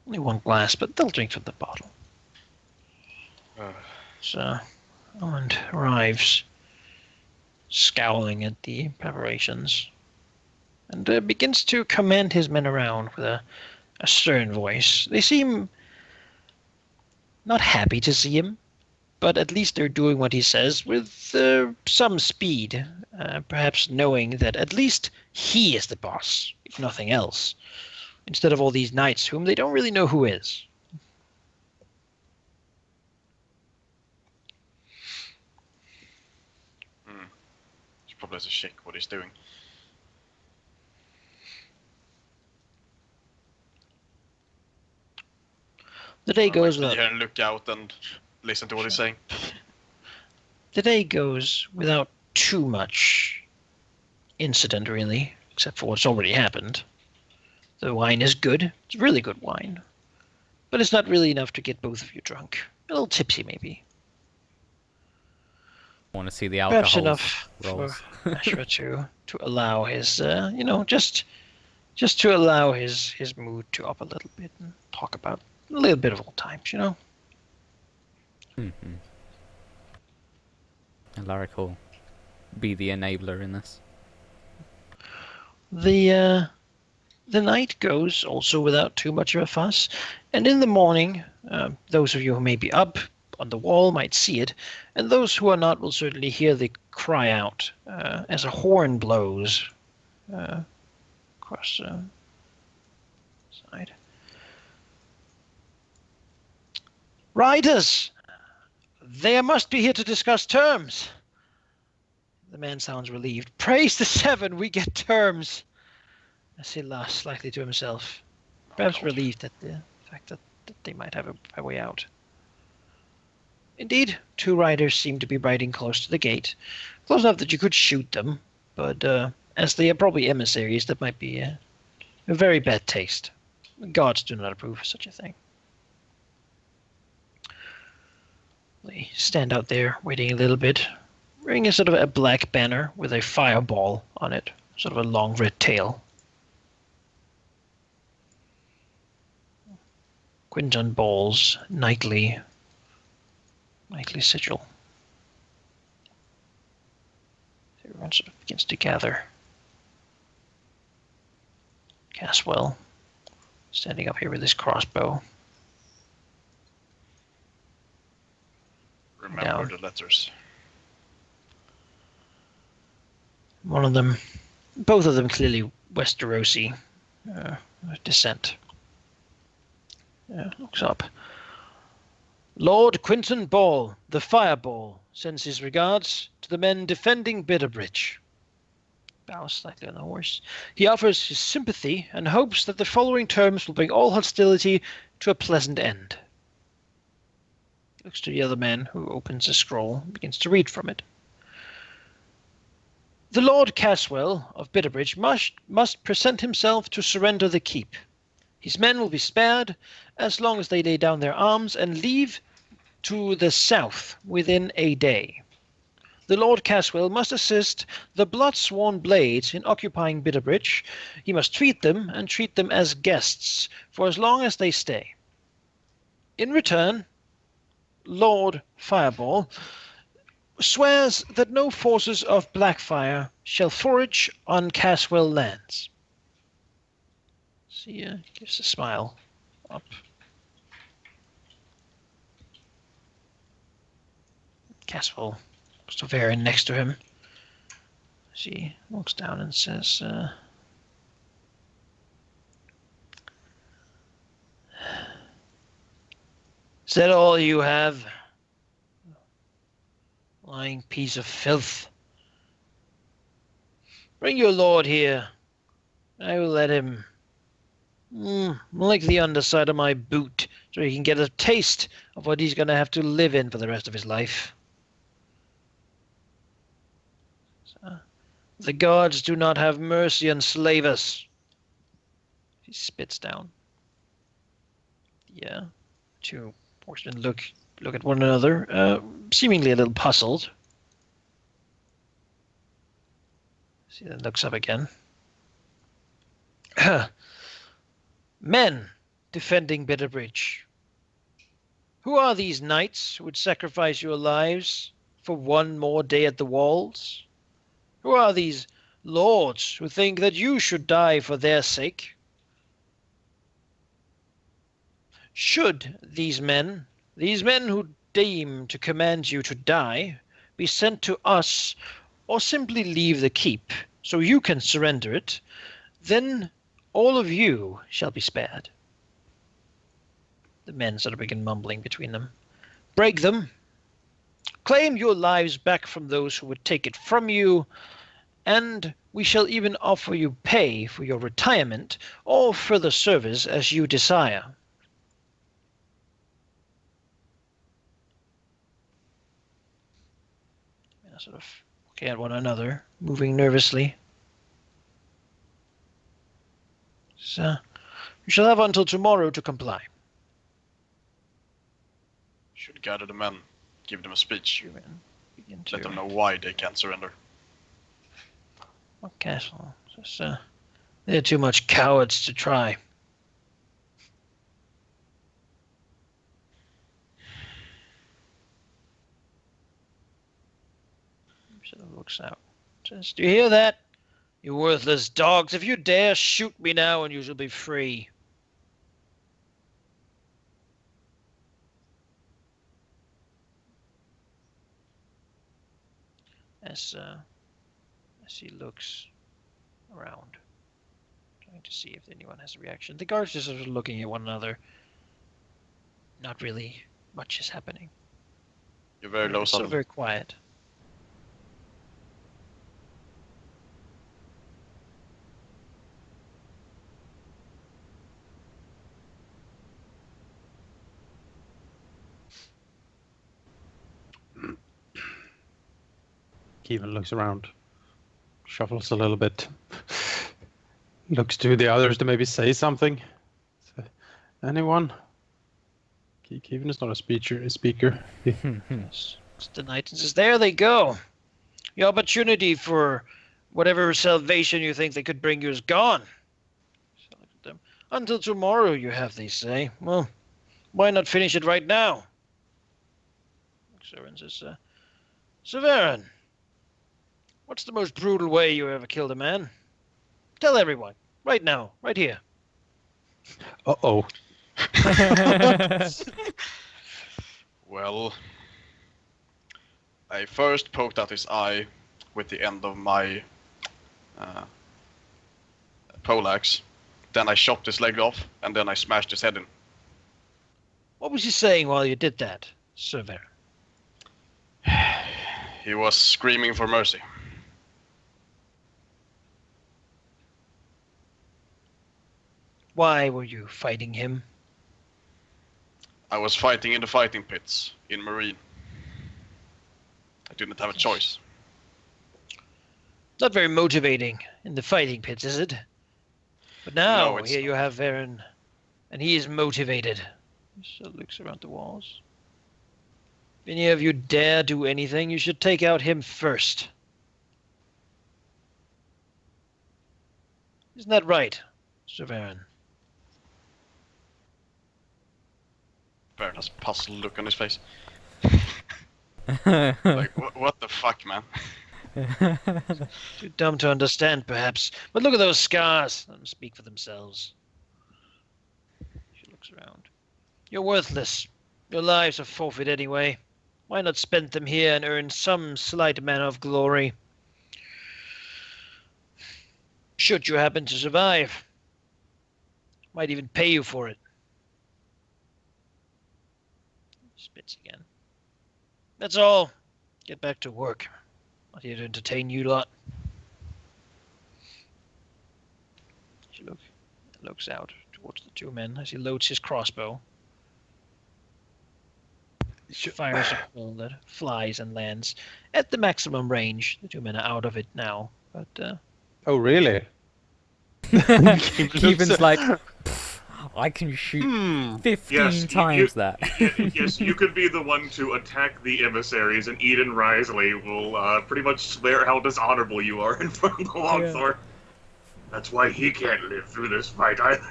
S1: Only one glass, but they'll drink from the bottle.
S4: Uh,
S1: So, Ormond arrives, scowling at the preparations, and begins to command his men around with a stern voice. They seem not happy to see him, but at least they're doing what he says with some speed, perhaps knowing that at least he is the boss, if nothing else, instead of all these knights whom they don't really know who is.
S4: He probably has to check what he's doing.
S1: The day goes
S4: Be
S1: without
S4: here and look out and listen to what he's saying.
S1: the day goes without too much incident, really, except for what's already happened. The wine is good. It's really good wine. But it's not really enough to get both of you drunk. A little tipsy, maybe.
S6: Want to see the
S1: Perhaps
S6: alcohol
S1: enough
S6: rolls.
S1: for Ashra to allow his, just to allow his mood to up a little bit and talk about a little bit of old times,
S6: Mm-hmm. Alaric will be the enabler in this.
S1: The night goes also without too much of a fuss, and in the morning, those of you who may be up on the wall might see it, and those who are not will certainly hear the cry out as a horn blows across the side. Riders! They must be here to discuss terms. The man sounds relieved. Praise the seven, we get terms. As he laughs slightly to himself, perhaps relieved at the fact that they might have a way out. Indeed, two riders seem to be riding close to the gate, close enough that you could shoot them, but as they are probably emissaries that might be a very bad taste. The gods do not approve of such a thing. They stand out there waiting a little bit, wearing a sort of a black banner with a fireball on it, sort of a long red tail. Quinton Ball's nightly sigil. Everyone sort of begins to gather. Caswell, standing up here with his crossbow.
S4: Remember
S1: Down.
S4: the letters.
S1: One of them, both of them clearly Westerosi descent. Looks up. Lord Quinton Ball, the Fireball, sends his regards to the men defending Bitterbridge. Bows slightly on the horse. He offers his sympathy and hopes that the following terms will bring all hostility to a pleasant end. Looks to the other man, who opens a scroll and begins to read from it. The Lord Caswell of Bitterbridge must present himself to surrender the keep. His men will be spared as long as they lay down their arms and leave to the south within a day. The Lord Caswell must assist the blood-sworn blades in occupying Bitterbridge. He must treat them and treat them as guests for as long as they stay. In return, Lord Fireball swears that no forces of Blackfire shall forage on Caswell lands. See, gives a smile up. Caswell looks to Varian next to him. She looks down and says, "Is that all you have? Lying piece of filth. Bring your lord here. I will let him lick the underside of my boot so he can get a taste of what he's going to have to live in for the rest of his life. The gods do not have mercy and slave us." He spits down. Yeah, two horsemen look at one another, seemingly a little puzzled. See, then looks up again. Men defending Bitterbridge. Who are these knights who would sacrifice your lives for one more day at the walls? Who are these lords who think that you should die for their sake? Should these men who deem to command you to die, be sent to us, or simply leave the keep so you can surrender it, then all of you shall be spared. The men sort of begin mumbling between them. Break them. Claim your lives back from those who would take it from you, and we shall even offer you pay for your retirement or further service as you desire. And sort of looking at one another, moving nervously. So, you shall have until tomorrow to comply.
S4: Should gather the men, give them a speech,
S1: Begin
S4: let
S1: to
S4: them know why they can't surrender.
S1: Castle. They're too much cowards to try. Sort of looks out. Says, "Do you hear that? You worthless dogs! If you dare, shoot me now, and you shall be free." As he looks around, trying to see if anyone has a reaction. The guards just sort of looking at one another. Not really much is happening.
S4: You're very low,
S1: It's sort
S4: son.
S1: of very quiet.
S3: Kevin looks around. shuffles a little bit. Looks to the others to maybe say something. So, anyone? Kevin is not a speaker.
S1: It's the knight and says, "There they go. The opportunity for whatever salvation you think they could bring you is gone. So look at them. Until tomorrow, you have, they say. Well, why not finish it right now?" Soren says, "Severin, what's the most brutal way you ever killed a man? Tell everyone, right now, right here."
S3: Uh-oh.
S4: Well, I first poked out his eye with the end of my poleaxe. Then I chopped his leg off, and then I smashed his head in.
S1: What was he saying while you did that, Severin?
S4: He was screaming for mercy.
S1: Why were you fighting him?
S4: I was fighting in the fighting pits in Marine. I didn't have a choice.
S1: Not very motivating in the fighting pits, is it? But now,
S4: No, it's
S1: here
S4: not.
S1: you have Varen, and he is motivated. So looks around the walls. If any of you dare do anything, you should take out him first. Isn't that right, Sir Varen?
S4: Baron has a puzzled look on his face. Like, what the fuck, man?
S1: Too dumb to understand, perhaps. But look at those scars. Let them speak for themselves. She looks around. You're worthless. Your lives are forfeit anyway. Why not spend them here and earn some slight manner of glory? Should you happen to survive. Might even pay you for it. Spits again. That's all. Get back to work. Not here to entertain you lot. She looks out towards the two men as he loads his crossbow. Fires a ball that flies and lands at the maximum range. The two men are out of it now, but
S3: Oh, really?
S6: Keevan's like, "Pff, I can shoot 15
S2: Yes,
S6: times that.
S2: Yes, you could be the one to attack the emissaries, and Eden Risley will pretty much swear how dishonorable you are in front of the Longthorn. That's why he can't live through this fight either.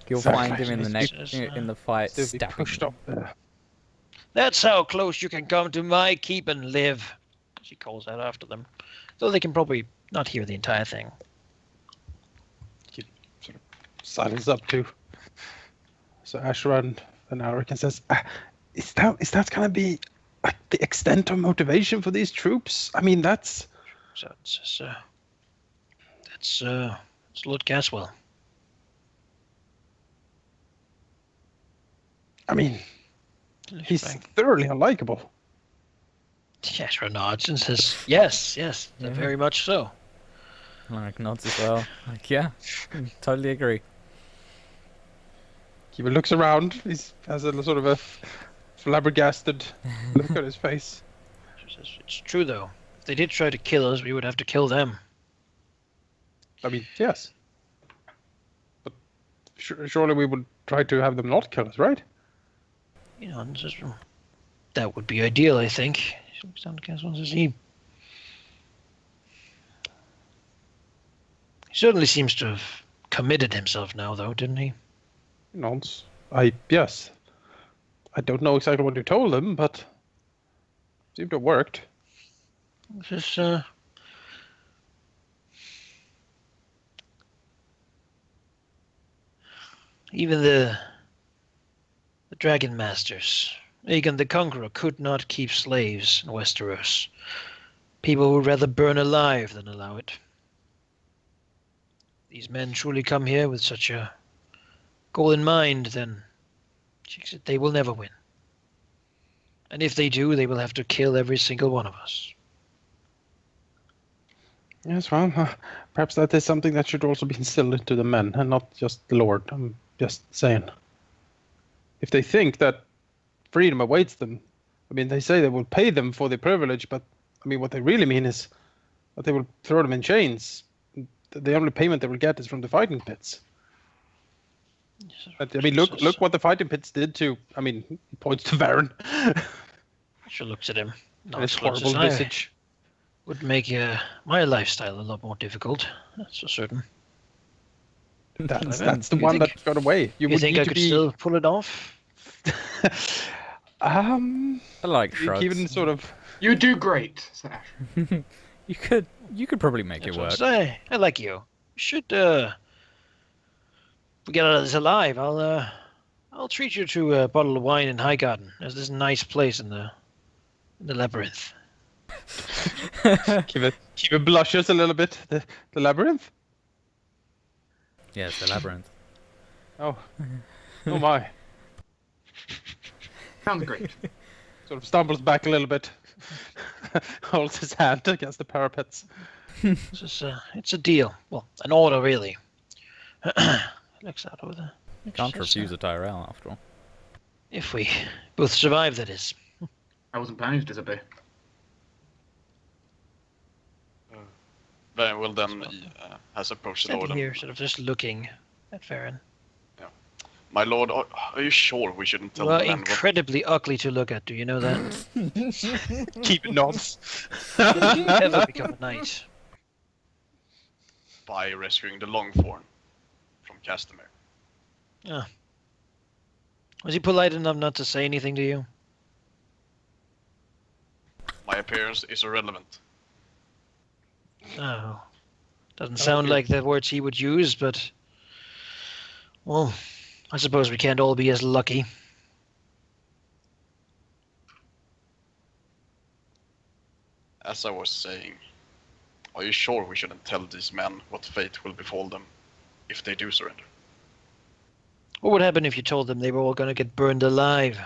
S6: You'll
S3: Exactly.
S6: find him in the next
S1: Yes,
S6: in the fight,
S3: Still be
S6: stabbing
S3: pushed
S6: him.
S3: up there.
S1: that's how close you can come to my keep and live. She calls out after them, though they can probably not hear the entire thing.
S3: Silence up too. So Asheron and Alric says, "Is that gonna be like the extent of motivation for these troops? I mean, that's
S1: So it's Lord Caswell.
S3: I mean, he's
S1: Frank.
S3: thoroughly unlikable."
S1: Cashra nods and says, "Yes,
S6: Yeah.
S1: very much so."
S6: Like nods as well. Like, yeah, totally agree.
S3: He looks around. He has a sort of a flabbergasted look on his face.
S1: She says, "It's true though. If they did try to kill us, we would have to kill them."
S3: I mean, yes. But surely we would try to have them not kill us, right?
S1: You know, and says, "Well, that would be ideal, I think." She looks down to Caswell and says, He certainly seems to have committed himself now, though, didn't he?
S3: He nods. Yes. I don't know exactly what you told him, but it seemed to have worked.
S1: It's just, even the Dragon Masters, Aegon the Conqueror, could not keep slaves in Westeros. People would rather burn alive than allow it. These men truly come here with such a goal in mind, then she said they will never win. And if they do, they will have to kill every single one of us.
S3: Yes, well, perhaps that is something that should also be instilled into the men, and not just the Lord. I'm just saying. If they think that freedom awaits them, I mean, they say they will pay them for the privilege, but I mean, what they really mean is But they will throw them in chains. The only payment they will get is from the fighting pits. But, I mean, look what the fighting pits did to. I mean, he points to Varen.
S1: She looks at him.
S3: And his
S1: Nods,
S3: horrible
S1: says,
S3: visage.
S1: Would make my lifestyle a lot more difficult. That's for certain.
S3: That's the one that got away.
S1: You
S3: would
S1: think
S3: need
S1: I
S3: to
S1: could
S3: be...
S1: still pull it off?
S6: I like
S3: You
S6: shrugs.
S3: even sort of...
S5: You do great, Sash.
S6: You could probably make
S1: That's
S6: it
S1: what
S6: work.
S1: I say. I like you. We should if we get out of this alive, I'll treat you to a bottle of wine in Highgarden. There's this nice place in the labyrinth.
S3: Keep it blushes a little bit. The labyrinth?
S6: Yes, the labyrinth.
S3: Oh. Oh my.
S5: Sounds great.
S3: Sort of stumbles back a little bit. Holds his hand against the parapets.
S1: It's a deal. Well, an order, really. Looks out over there.
S6: Can't refuse a Tyrell, after all.
S1: If we both survive, that is.
S5: I wasn't planning to disappear.
S4: Very well then, he has approached the Lord.
S1: Standing here, sort of just looking at Varen.
S4: My lord, are you sure we shouldn't tell
S1: You are
S4: the man
S1: incredibly ugly to look at. Do you know that?
S3: Keep it nods.
S1: If you ever become a knight.
S4: by rescuing the Longthorn from Castamere?
S1: Was he polite enough not to say anything to you?
S4: My appearance is irrelevant.
S1: No. Doesn't sound like the words he would use, but... Well, I suppose we can't all be as lucky.
S4: As I was saying, are you sure we shouldn't tell these men what fate will befall them if they do surrender?
S1: What would happen if you told them they were all going to get burned alive?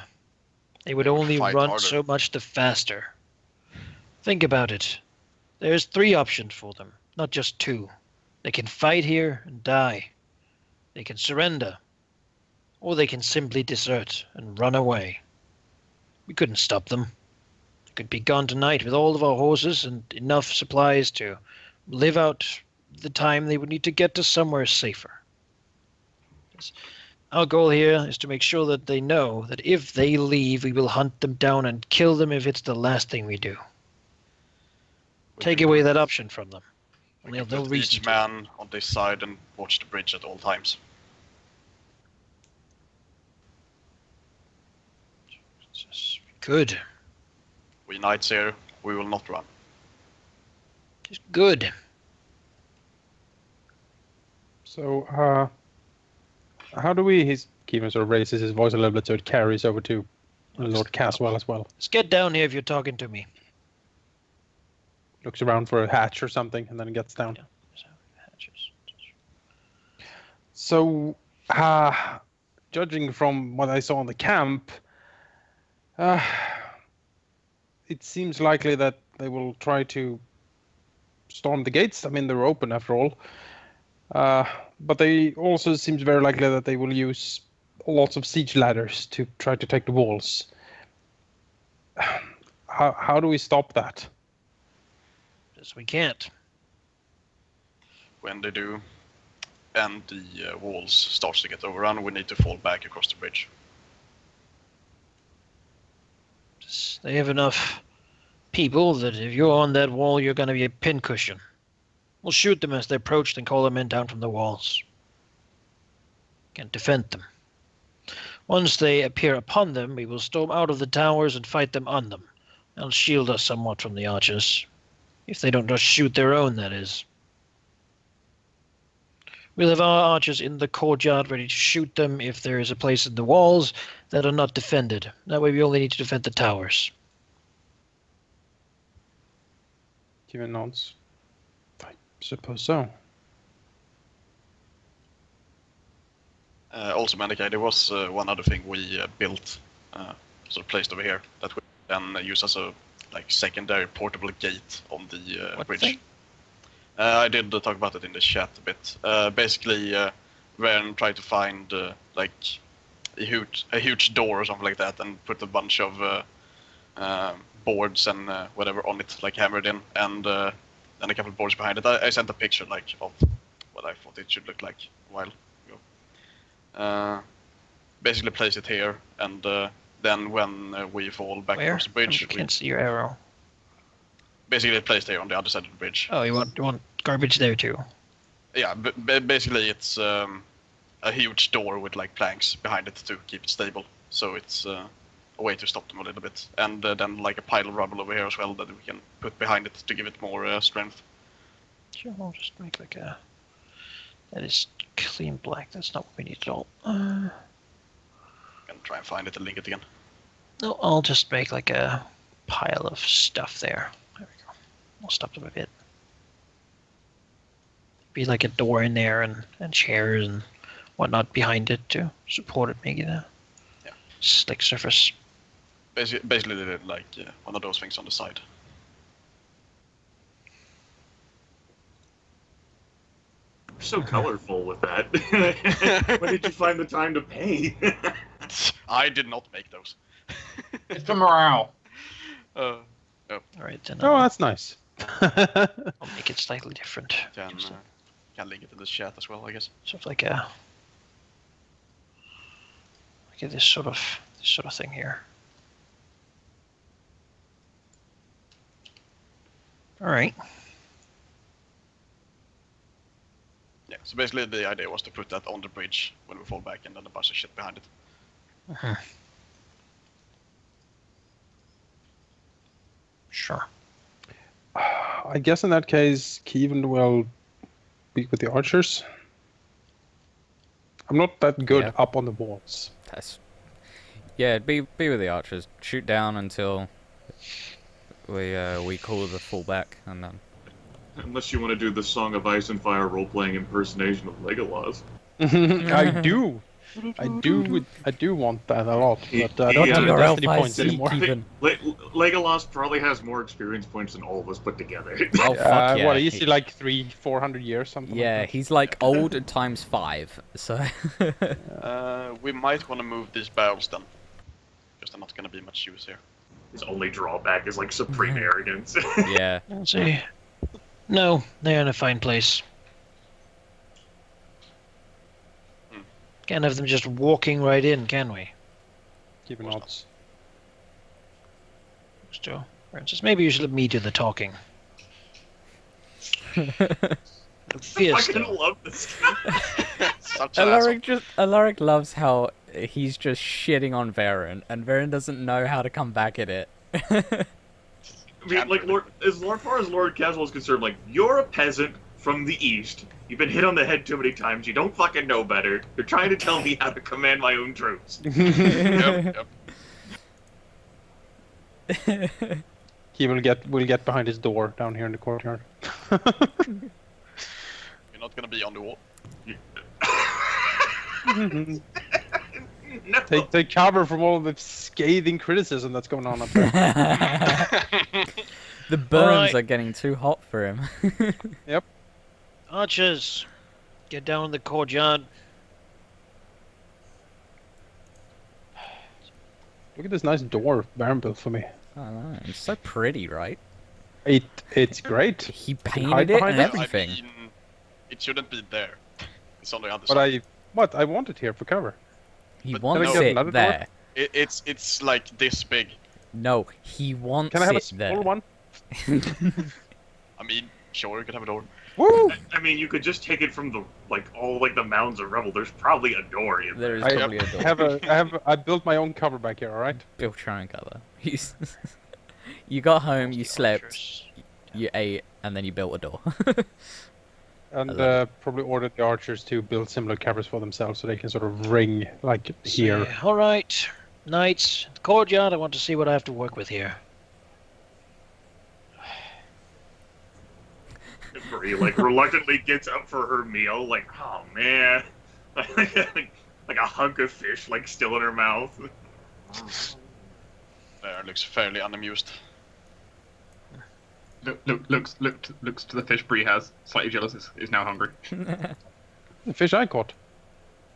S1: They would
S4: They would
S1: only
S4: fight
S1: run
S4: harder.
S1: so much the faster. Think about it. There's 3 options for them, not just 2. They can fight here and die. They can surrender. Or they can simply desert and run away. We couldn't stop them. They could be gone tonight with all of our horses and enough supplies to live out the time they would need to get to somewhere safer. Our goal here is to make sure that they know that if they leave, we will hunt them down and kill them if it's the last thing we do. Take away that option from them. And
S4: We
S1: they'll
S4: can
S1: no
S4: put
S1: reason
S4: each
S1: to.
S4: man on this side and watch the bridge at all times.
S1: Good.
S4: We knights here, we will not run.
S1: Just good.
S3: So, how do we... Kevin sort of raises his voice a little bit so it carries over to Lord Caswell as well.
S1: Let's get down here if you're talking to me.
S3: Looks around for a hatch or something and then gets down. So, judging from what I saw in the camp, it seems likely that they will try to storm the gates. I mean, they're open after all. But they also seems very likely that they will use lots of siege ladders to try to take the walls. How do we stop that?
S1: Yes, we can't.
S4: When they do, and the walls starts to get overrun, we need to fall back across the bridge.
S1: They have enough people that if you're on that wall, you're going to be a pincushion. We'll shoot them as they approach and call the men down from the walls. Can't defend them. Once they appear upon them, we will storm out of the towers and fight them on them. They'll shield us somewhat from the archers. If they don't just shoot their own, that is. We'll have our archers in the courtyard ready to shoot them if there is a place in the walls that are not defended. That way we only need to defend the towers.
S3: Kevin nods. I suppose so.
S4: Also, Mandikay, there was one other thing we built, sort of placed over here, that we then use as a secondary portable gate on the
S1: What
S4: bridge.
S1: thing?
S4: I did talk about it in the chat a bit. Basically, when trying to find a huge door or something like that, and put a bunch of boards and whatever on it, like hammered in, and and a couple of boards behind it. I sent a picture like of what I thought it should look like a while ago. Basically place it here, and then when we fall back
S1: Where?
S4: across the bridge,
S1: I
S4: we
S1: can't see your arrow.
S4: basically placed here on the other side of the bridge.
S1: Oh, you want garbage there too?
S4: Yeah, basically it's a huge door with like planks behind it to keep it stable. So it's a way to stop them a little bit, and then like a pile of rubble over here as well that we can put behind it to give it more strength.
S1: Sure, I'll just make like a... That is clean black, that's not what we need at all.
S4: Can try and find it and link it again.
S1: No, I'll just make like a pile of stuff there. There we go. I'll stop them a bit. Be like a door in there and chairs and whatnot behind it to support it, make it a slick surface.
S4: Basically they did like one of those things on the side.
S2: So colorful with that. When did you find the time to paint?
S4: I did not make those.
S5: It's for morale.
S1: All right, then
S3: Oh, that's nice.
S1: I'll make it slightly different.
S4: Can link it in the chat as well, I guess.
S1: Sort of like a this sort of thing here. All right.
S4: Yeah, so basically the idea was to put that on the bridge when we fall back and then a bunch of shit behind it.
S1: Sure.
S3: I guess in that case, Kevin will be with the archers. I'm not that good
S6: Yeah.
S3: up on the walls.
S6: Yeah, be with the archers. Shoot down until we call the full back, and then
S2: Unless you want to do the Song of Ice and Fire role-playing impersonation of Legolas.
S3: I do want that a lot, but I don't
S2: Yeah,
S3: have
S2: your
S3: destiny points anymore.
S2: Legolas probably has more experience points than all of us put together.
S6: oh fuck yeah.
S3: What, is he like 300-400 years, something
S6: Yeah,
S3: like
S6: he's like old times 5. So
S4: We might want to move these barrels then, because they're not going to be much use here.
S2: His only drawback is like supreme arrogance.
S6: yeah.
S1: Let's see. No, they're in a fine place. Can't have them just walking right in, can we?
S3: that? Keeping odds.
S1: So, Francis, maybe you should let me do the talking.
S2: I
S1: Fierce,
S2: fucking
S1: though.
S2: love this guy.
S4: Such an asshole.
S6: Alaric loves how he's just shitting on Varen, and Varen doesn't know how to come back at it.
S2: I mean, like, as far as Lord Casual is concerned, like, you're a peasant from the east. You've been hit on the head too many times. You don't fucking know better. You're trying to tell me how to command my own troops.
S4: Yep.
S3: He will get behind his door down here in the courtyard.
S4: You're not going to be on the wall.
S2: No.
S3: Take cover from all the scathing criticism that's going on up there.
S6: The burns
S1: Alright.
S6: are getting too hot for him.
S3: Yep.
S1: Archers, get down in the courtyard.
S3: Look at this nice door Baron built for me.
S6: Oh, no, it's so pretty, right?
S3: It's great.
S6: He
S3: can hide
S6: painted it
S3: behind
S6: and
S3: it.
S6: everything.
S4: I mean, it shouldn't be there. It's on the other
S3: But
S4: side.
S3: I want it here for cover.
S6: He
S4: But
S6: wants
S3: can I get
S6: it
S3: another
S6: there.
S4: It's like this big.
S6: No, he wants
S3: Can I have a
S6: it
S3: small
S6: there.
S3: one?
S4: I mean, sure, you could have a door.
S3: Woo!
S2: I mean, you could just take it from the, like, all, like, the mounds of rubble. There's probably a door in there.
S6: There is
S3: I
S6: probably a door.
S3: I built my own cover back here. All right.
S6: Built your own cover. You got home, you slept,
S1: Archers.
S6: you ate, and then you built a door.
S3: And
S6: I love
S3: probably ordered the archers to build similar covers for themselves, so they can sort of ring like here.
S1: All right, knights, the courtyard. I want to see what I have to work with here.
S2: Bree, like, reluctantly gets up for her meal, like, oh, man. like a hunk of fish, like, still in her mouth.
S4: There looks fairly unamused.
S5: Looks to the fish Bree has. Slightly jealous. Is now hungry.
S3: The fish I caught.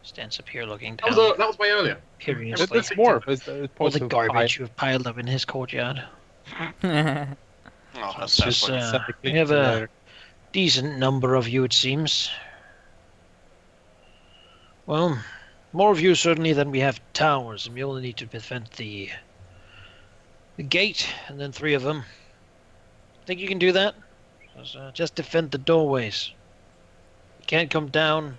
S1: Stands up here looking
S5: That
S1: down
S5: was way earlier.
S1: curiously.
S3: It's more. It's
S1: All
S3: supposed
S1: the
S3: to
S1: garbage
S3: hide.
S1: you have piled up in his courtyard.
S4: Oh, that's
S1: Just,
S4: satisfying.
S1: we have a decent number of you, it seems. Well, more of you certainly than we have towers, and we only need to defend the gate, and then 3 of them. Think you can do that? Just defend the doorways. You can't come down,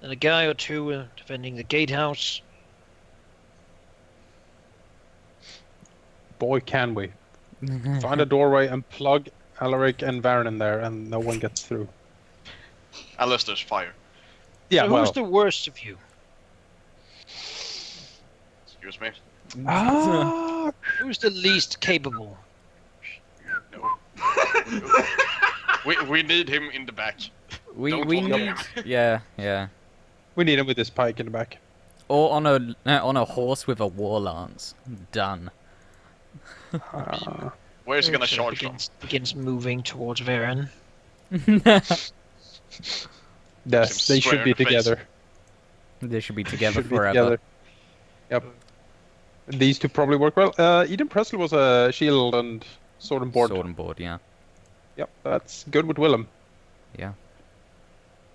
S1: and a guy or 2 defending the gatehouse.
S3: Boy, can we. Find a doorway and plug Alaric and Varen in there, and no one gets through.
S4: Unless there's fire.
S3: Yeah,
S1: So who's the worst of you?
S4: Excuse me.
S3: Ah,
S1: Who's the least capable?
S4: No. we need him in the back.
S6: We
S4: Don't
S6: we
S4: want
S6: need
S4: him.
S6: yeah.
S3: we need him with this pike in the back.
S6: Or on a horse with a war lance. Done.
S4: Where's he gonna
S1: So
S4: charge from?
S1: begins moving towards Varen.
S3: Yes, they
S4: square
S3: should be
S4: in the face.
S3: together.
S6: They should be together
S3: Should be
S6: forever.
S3: together. Yep. These 2 probably work well. Eden Presley was a shield and sword and board.
S6: Sword and board, yeah.
S3: Yep, that's good with Willem.
S6: Yeah.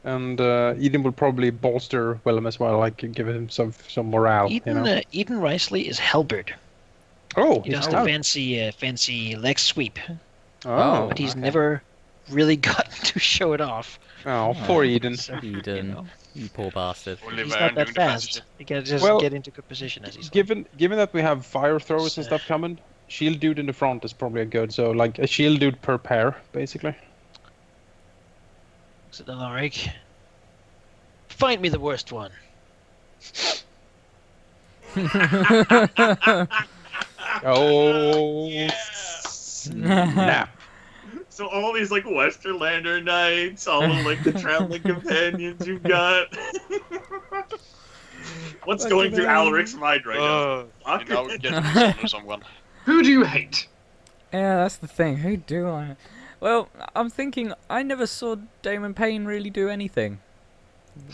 S3: And Eden will probably bolster Willem as well, like give him some morale.
S1: Eden,
S3: You know?
S1: Eden Riceley is halberd.
S3: Oh,
S1: He
S3: he's
S1: does the
S3: out.
S1: fancy leg sweep,
S3: Oh,
S1: but he's
S6: okay.
S1: never really gotten to show it off.
S3: Oh, poor Eden.
S1: So,
S6: Eden, you poor bastard.
S4: Only
S1: he's
S4: Varen
S1: not that
S4: doing the fancy
S1: fast.
S4: shit.
S1: He can just
S3: Well,
S1: get into good position as he's.
S3: Given that we have fire throwers and stuff coming, shield dude in the front is probably a good. So like a shield dude per pair, basically.
S1: Looks at Alaric. Find me the worst one.
S3: Oh, snap!
S2: So all these like Westerlander knights, all of like the traveling companions you've got. What's going through Alaric's mind right now?
S4: You know, get dishonor someone.
S5: Who do you hate?
S6: Yeah, that's the thing. Who do I? Well, I'm thinking I never saw Damon Payne really do anything.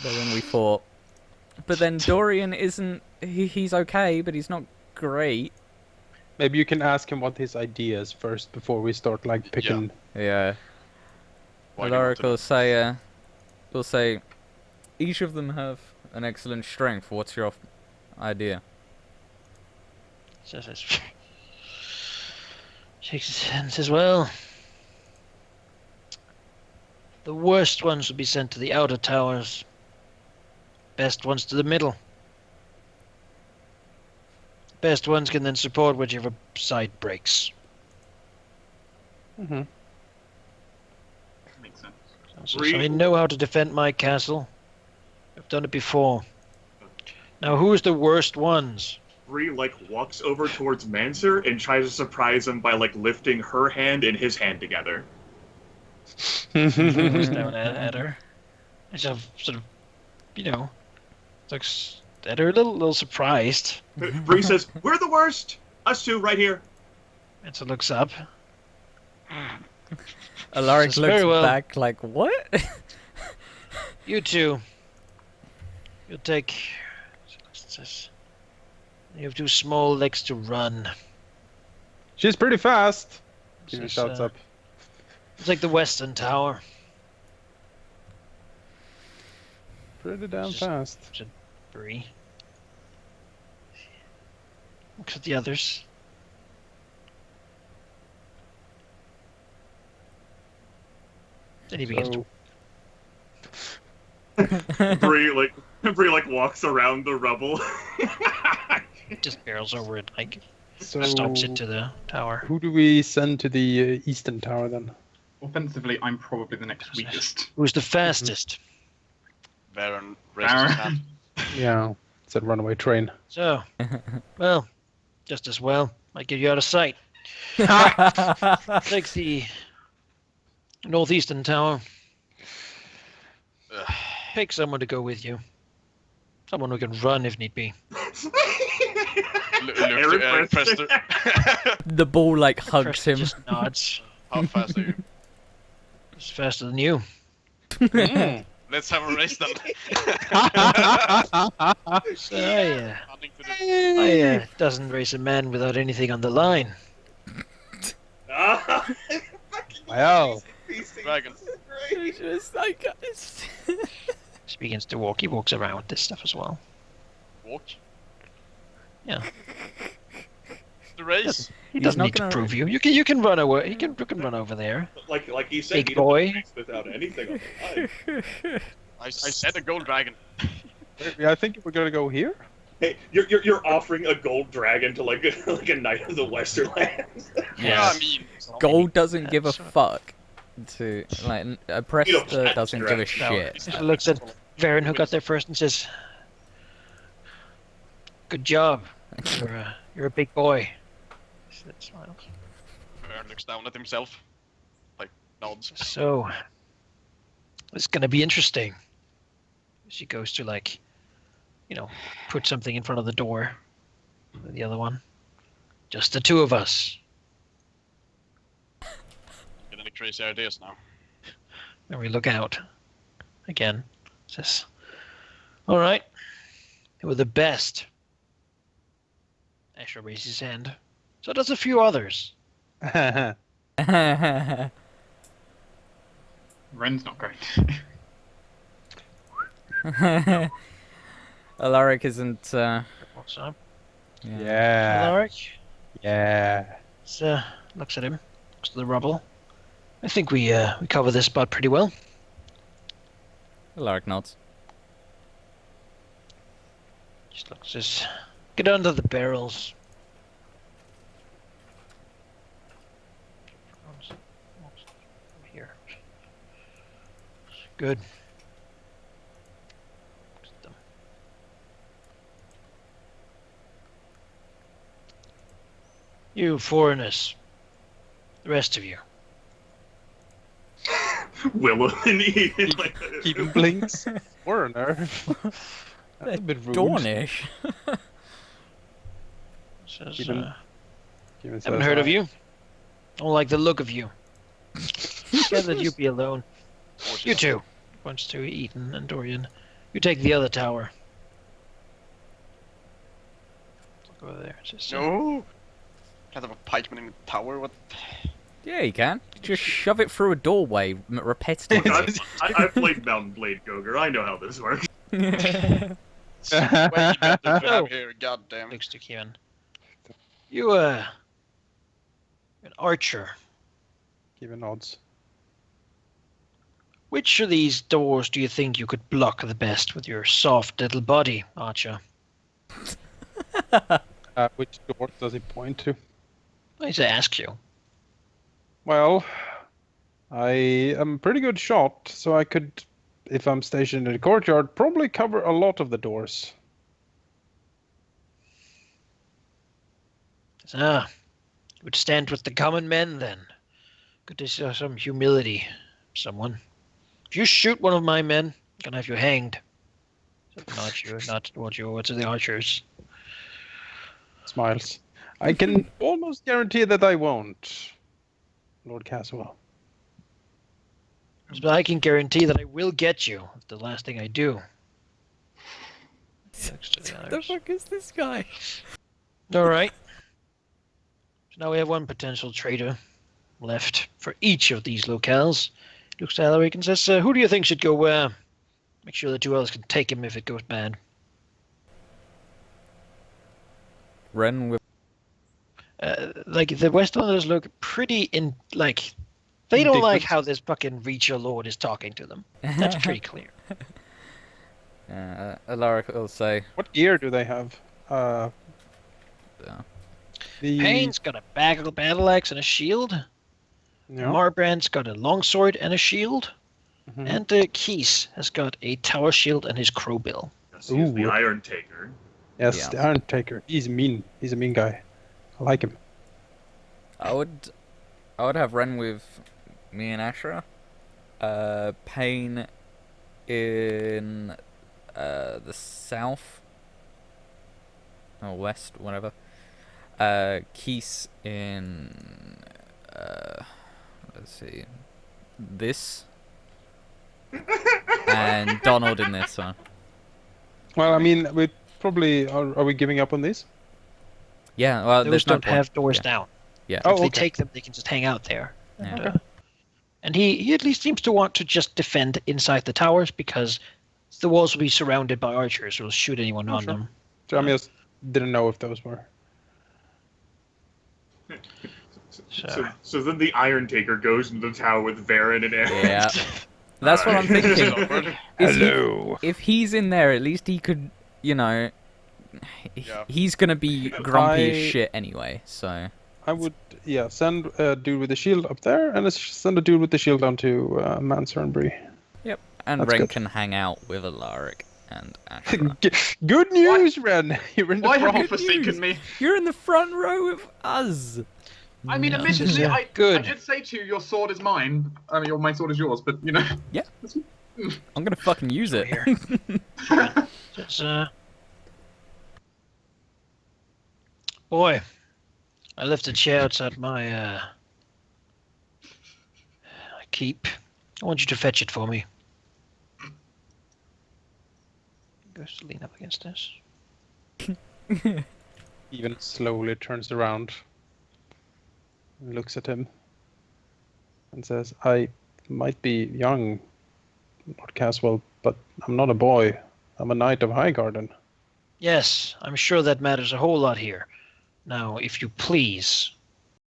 S6: When we fought, but then Dorian isn't. He's okay, but he's not great.
S3: Maybe you can ask him what his idea is first before we start like picking.
S6: Yeah.
S4: Why do you want
S6: Alaric
S4: to know?
S6: will say, each of them have an excellent strength. What's your idea?
S1: So says, shakes his head and says, "Well, the worst ones will be sent to the outer towers. Best ones to the middle. Best ones can then support whichever side breaks."
S3: Mm-hmm.
S5: Makes sense.
S1: So I know how to defend my castle. I've done it before. Now, who's the worst ones?
S2: Bree like walks over towards Manser and tries to surprise him by like lifting her hand and his hand together.
S1: Looks down at her. And she'll sort of, looks at her a little surprised.
S2: Bree says, "We're the worst. Us 2 right here."
S1: And so looks up.
S6: Alaric
S1: Says,
S6: looks
S1: "Very well.
S6: back like, what?
S1: You 2. You'll take. You have 2 small legs to run.
S3: She's pretty fast. He
S1: Says,
S3: shouts up.
S1: It's like the Western Tower.
S3: Pretty damn
S1: just-
S3: fast.
S1: Bree. Looks at the others. Then he begins to.
S3: So,
S2: Bree like walks around the rubble.
S1: Just barrels over it, like
S3: so
S1: stomps into the tower.
S3: who do we send to the eastern tower then?
S5: Offensively, I'm probably the next weakest.
S1: Who's the fastest?
S4: Varen raises his hand.
S3: Yeah, it's a runaway train.
S1: So, well, just as well. Might get you out of sight. Take the northeastern tower.
S4: Ugh.
S1: Pick someone to go with you. Someone who can run if need be.
S4: Look to Eric Prester.
S6: The ball like hugs
S1: Preston
S6: him.
S1: just nods.
S4: How fast are you?
S1: It's faster than you.
S4: Let's have a race then.
S1: So
S4: Running to the-
S1: doesn't race a man without anything on the line.
S3: Well,
S4: Dragon.
S6: It's just like
S1: He begins to walk. He walks around with this stuff as well.
S4: Walk.
S1: Yeah.
S4: The race.
S1: He
S6: He's
S1: doesn't
S6: not
S1: need to
S6: gonna-
S1: prove you. You can run away. You can run over there.
S2: Like he said,
S1: Big
S2: he doesn't
S1: boy.
S2: race without anything on the line.
S4: I said a gold dragon.
S3: I think we're gonna go here.
S2: Hey, you're offering a gold dragon to like a knight of the Westerlands.
S4: Yeah, I mean,
S6: Gold doesn't give a
S1: Sort of.
S6: fuck. To like a press
S2: You don't
S6: that doesn't give a
S1: No,
S6: shit.
S1: he looks at Varen, who got there first, and says, "Good job. You're a big boy." He smiles.
S4: Vern looks down at himself. Like, nods.
S1: So, it's gonna be interesting. She goes to like, put something in front of the door. The other one. Just the two of us.
S4: Get any crazy ideas now?
S1: And we look out. Again. Says, all right. They were the best. Asher raises his hand. So does a few others.
S5: Ren's not going.
S6: Alaric isn't.
S1: Walks up.
S3: Yeah.
S1: Alaric
S3: Yeah.
S1: looks at him. Looks at the rubble. I think we cover this spot pretty well.
S6: Alaric nods.
S1: Just looks, says, get under the barrels. Here. Good. You foreigners. The rest of you.
S2: Willow and Ian. Like,
S3: Even blinks. Foreigner. That's a bit rude.
S6: Dornish.
S1: Says,
S3: Even- Even
S1: haven't
S3: says
S1: heard of
S3: that.
S1: you. Don't like the look of you. Said that you be alone. You two. Points to Ethan and Dorian. You take the other tower. Look over there. Says,
S4: No! Can't have a pikeman in the tower, what?
S6: Yeah, you can. Just shove it through a doorway repetitively.
S2: I've played Mountain Blade Gogre. I know how this works.
S4: Way better to have here, goddamn.
S1: looks to Kieran. You, an archer.
S3: Even nods.
S1: Which of these doors do you think you could block the best with your soft little body, Archer?
S3: Which door does he point to?
S1: I just ask you.
S3: Well, I am a pretty good shot, so I could, if I'm stationed in the courtyard, probably cover a lot of the doors.
S1: Ah, you would stand with the common men then. Good to see some humility, someone. If you shoot one of my men, I'm gonna have you hanged. Not you, not what you, what's the archers.
S3: Smiles. I can almost guarantee that I won't, Lord Caswell.
S1: But I can guarantee that I will get you. It's the last thing I do. Next to the
S6: What the
S1: others.
S6: fuck is this guy?
S1: All right. So now we have one potential traitor left for each of these locales. Looks to Alaric and says, "Who do you think should go where? Make sure the two others can take him if it goes bad."
S6: Ren with
S1: Like the Westlanders look pretty they don't like
S3: Indifferent.
S1: how this fucking Reacher Lord is talking to them. That's pretty clear.
S6: Alaric will say,
S3: What gear do they have?
S6: Yeah.
S3: The
S1: Payne's got a battle axe and a shield.
S3: Yeah.
S1: Marbrand's got a longsword and a shield.
S3: Mhm.
S1: And Keese has got a tower shield and his crowbill.
S2: Yes, he's the
S3: Ooh.
S2: Iron Taker.
S3: Yes,
S6: Yeah.
S3: the Iron Taker. He's mean. He's a mean guy. I like him.
S6: I would have Ren with me and Ashra. Payne in the south or west, whatever. Keese in let's see, this, and Donald in this one.
S3: Well, I mean, we probably are we giving up on this?
S6: Yeah, well,
S1: Those
S6: there's no
S1: don't
S6: point.
S1: have doors
S6: Yeah.
S1: down.
S6: Yeah.
S3: Oh,
S1: If they
S3: okay.
S1: take them, they can just hang out there. And,
S6: Yeah.
S1: And he at least seems to want to just defend inside the towers because the walls will be surrounded by archers who will shoot anyone on
S3: sure.
S1: them.
S3: So I just didn't know if those were.
S2: So then the Iron Taker goes into the tower with Varen and Aaron.
S6: Yeah. That's what I'm thinking.
S3: Hello.
S6: If he's in there, at least he could,
S4: Yeah.
S6: he's gonna be grumpy as
S3: I-
S6: shit anyway. So
S3: I would, send a dude with the shield up there, and send a dude with the shield down to Manser and Bree.
S6: and
S3: That's
S6: Ren
S3: good.
S6: can hang out with Alaric and Ashra.
S3: Good news, Ren! You're in the
S5: Why have
S3: front.
S5: you forsaken me?
S6: You're in the front row with us.
S5: I mean,
S1: No.
S5: admittedly,
S1: Yeah.
S5: I
S1: Good.
S5: did say to you, your sword is mine. I mean, my sword is yours, but, you know.
S6: I'm gonna fucking use it.
S1: Here. Just, boy, I left a chair outside my keep. I want you to fetch it for me. Goes to lean up against this.
S3: Even slowly turns around, and looks at him, and says, "I might be young, Lord Caswell, but I'm not a boy. I'm a knight of Highgarden."
S1: Yes, I'm sure that matters a whole lot here. Now, if you please,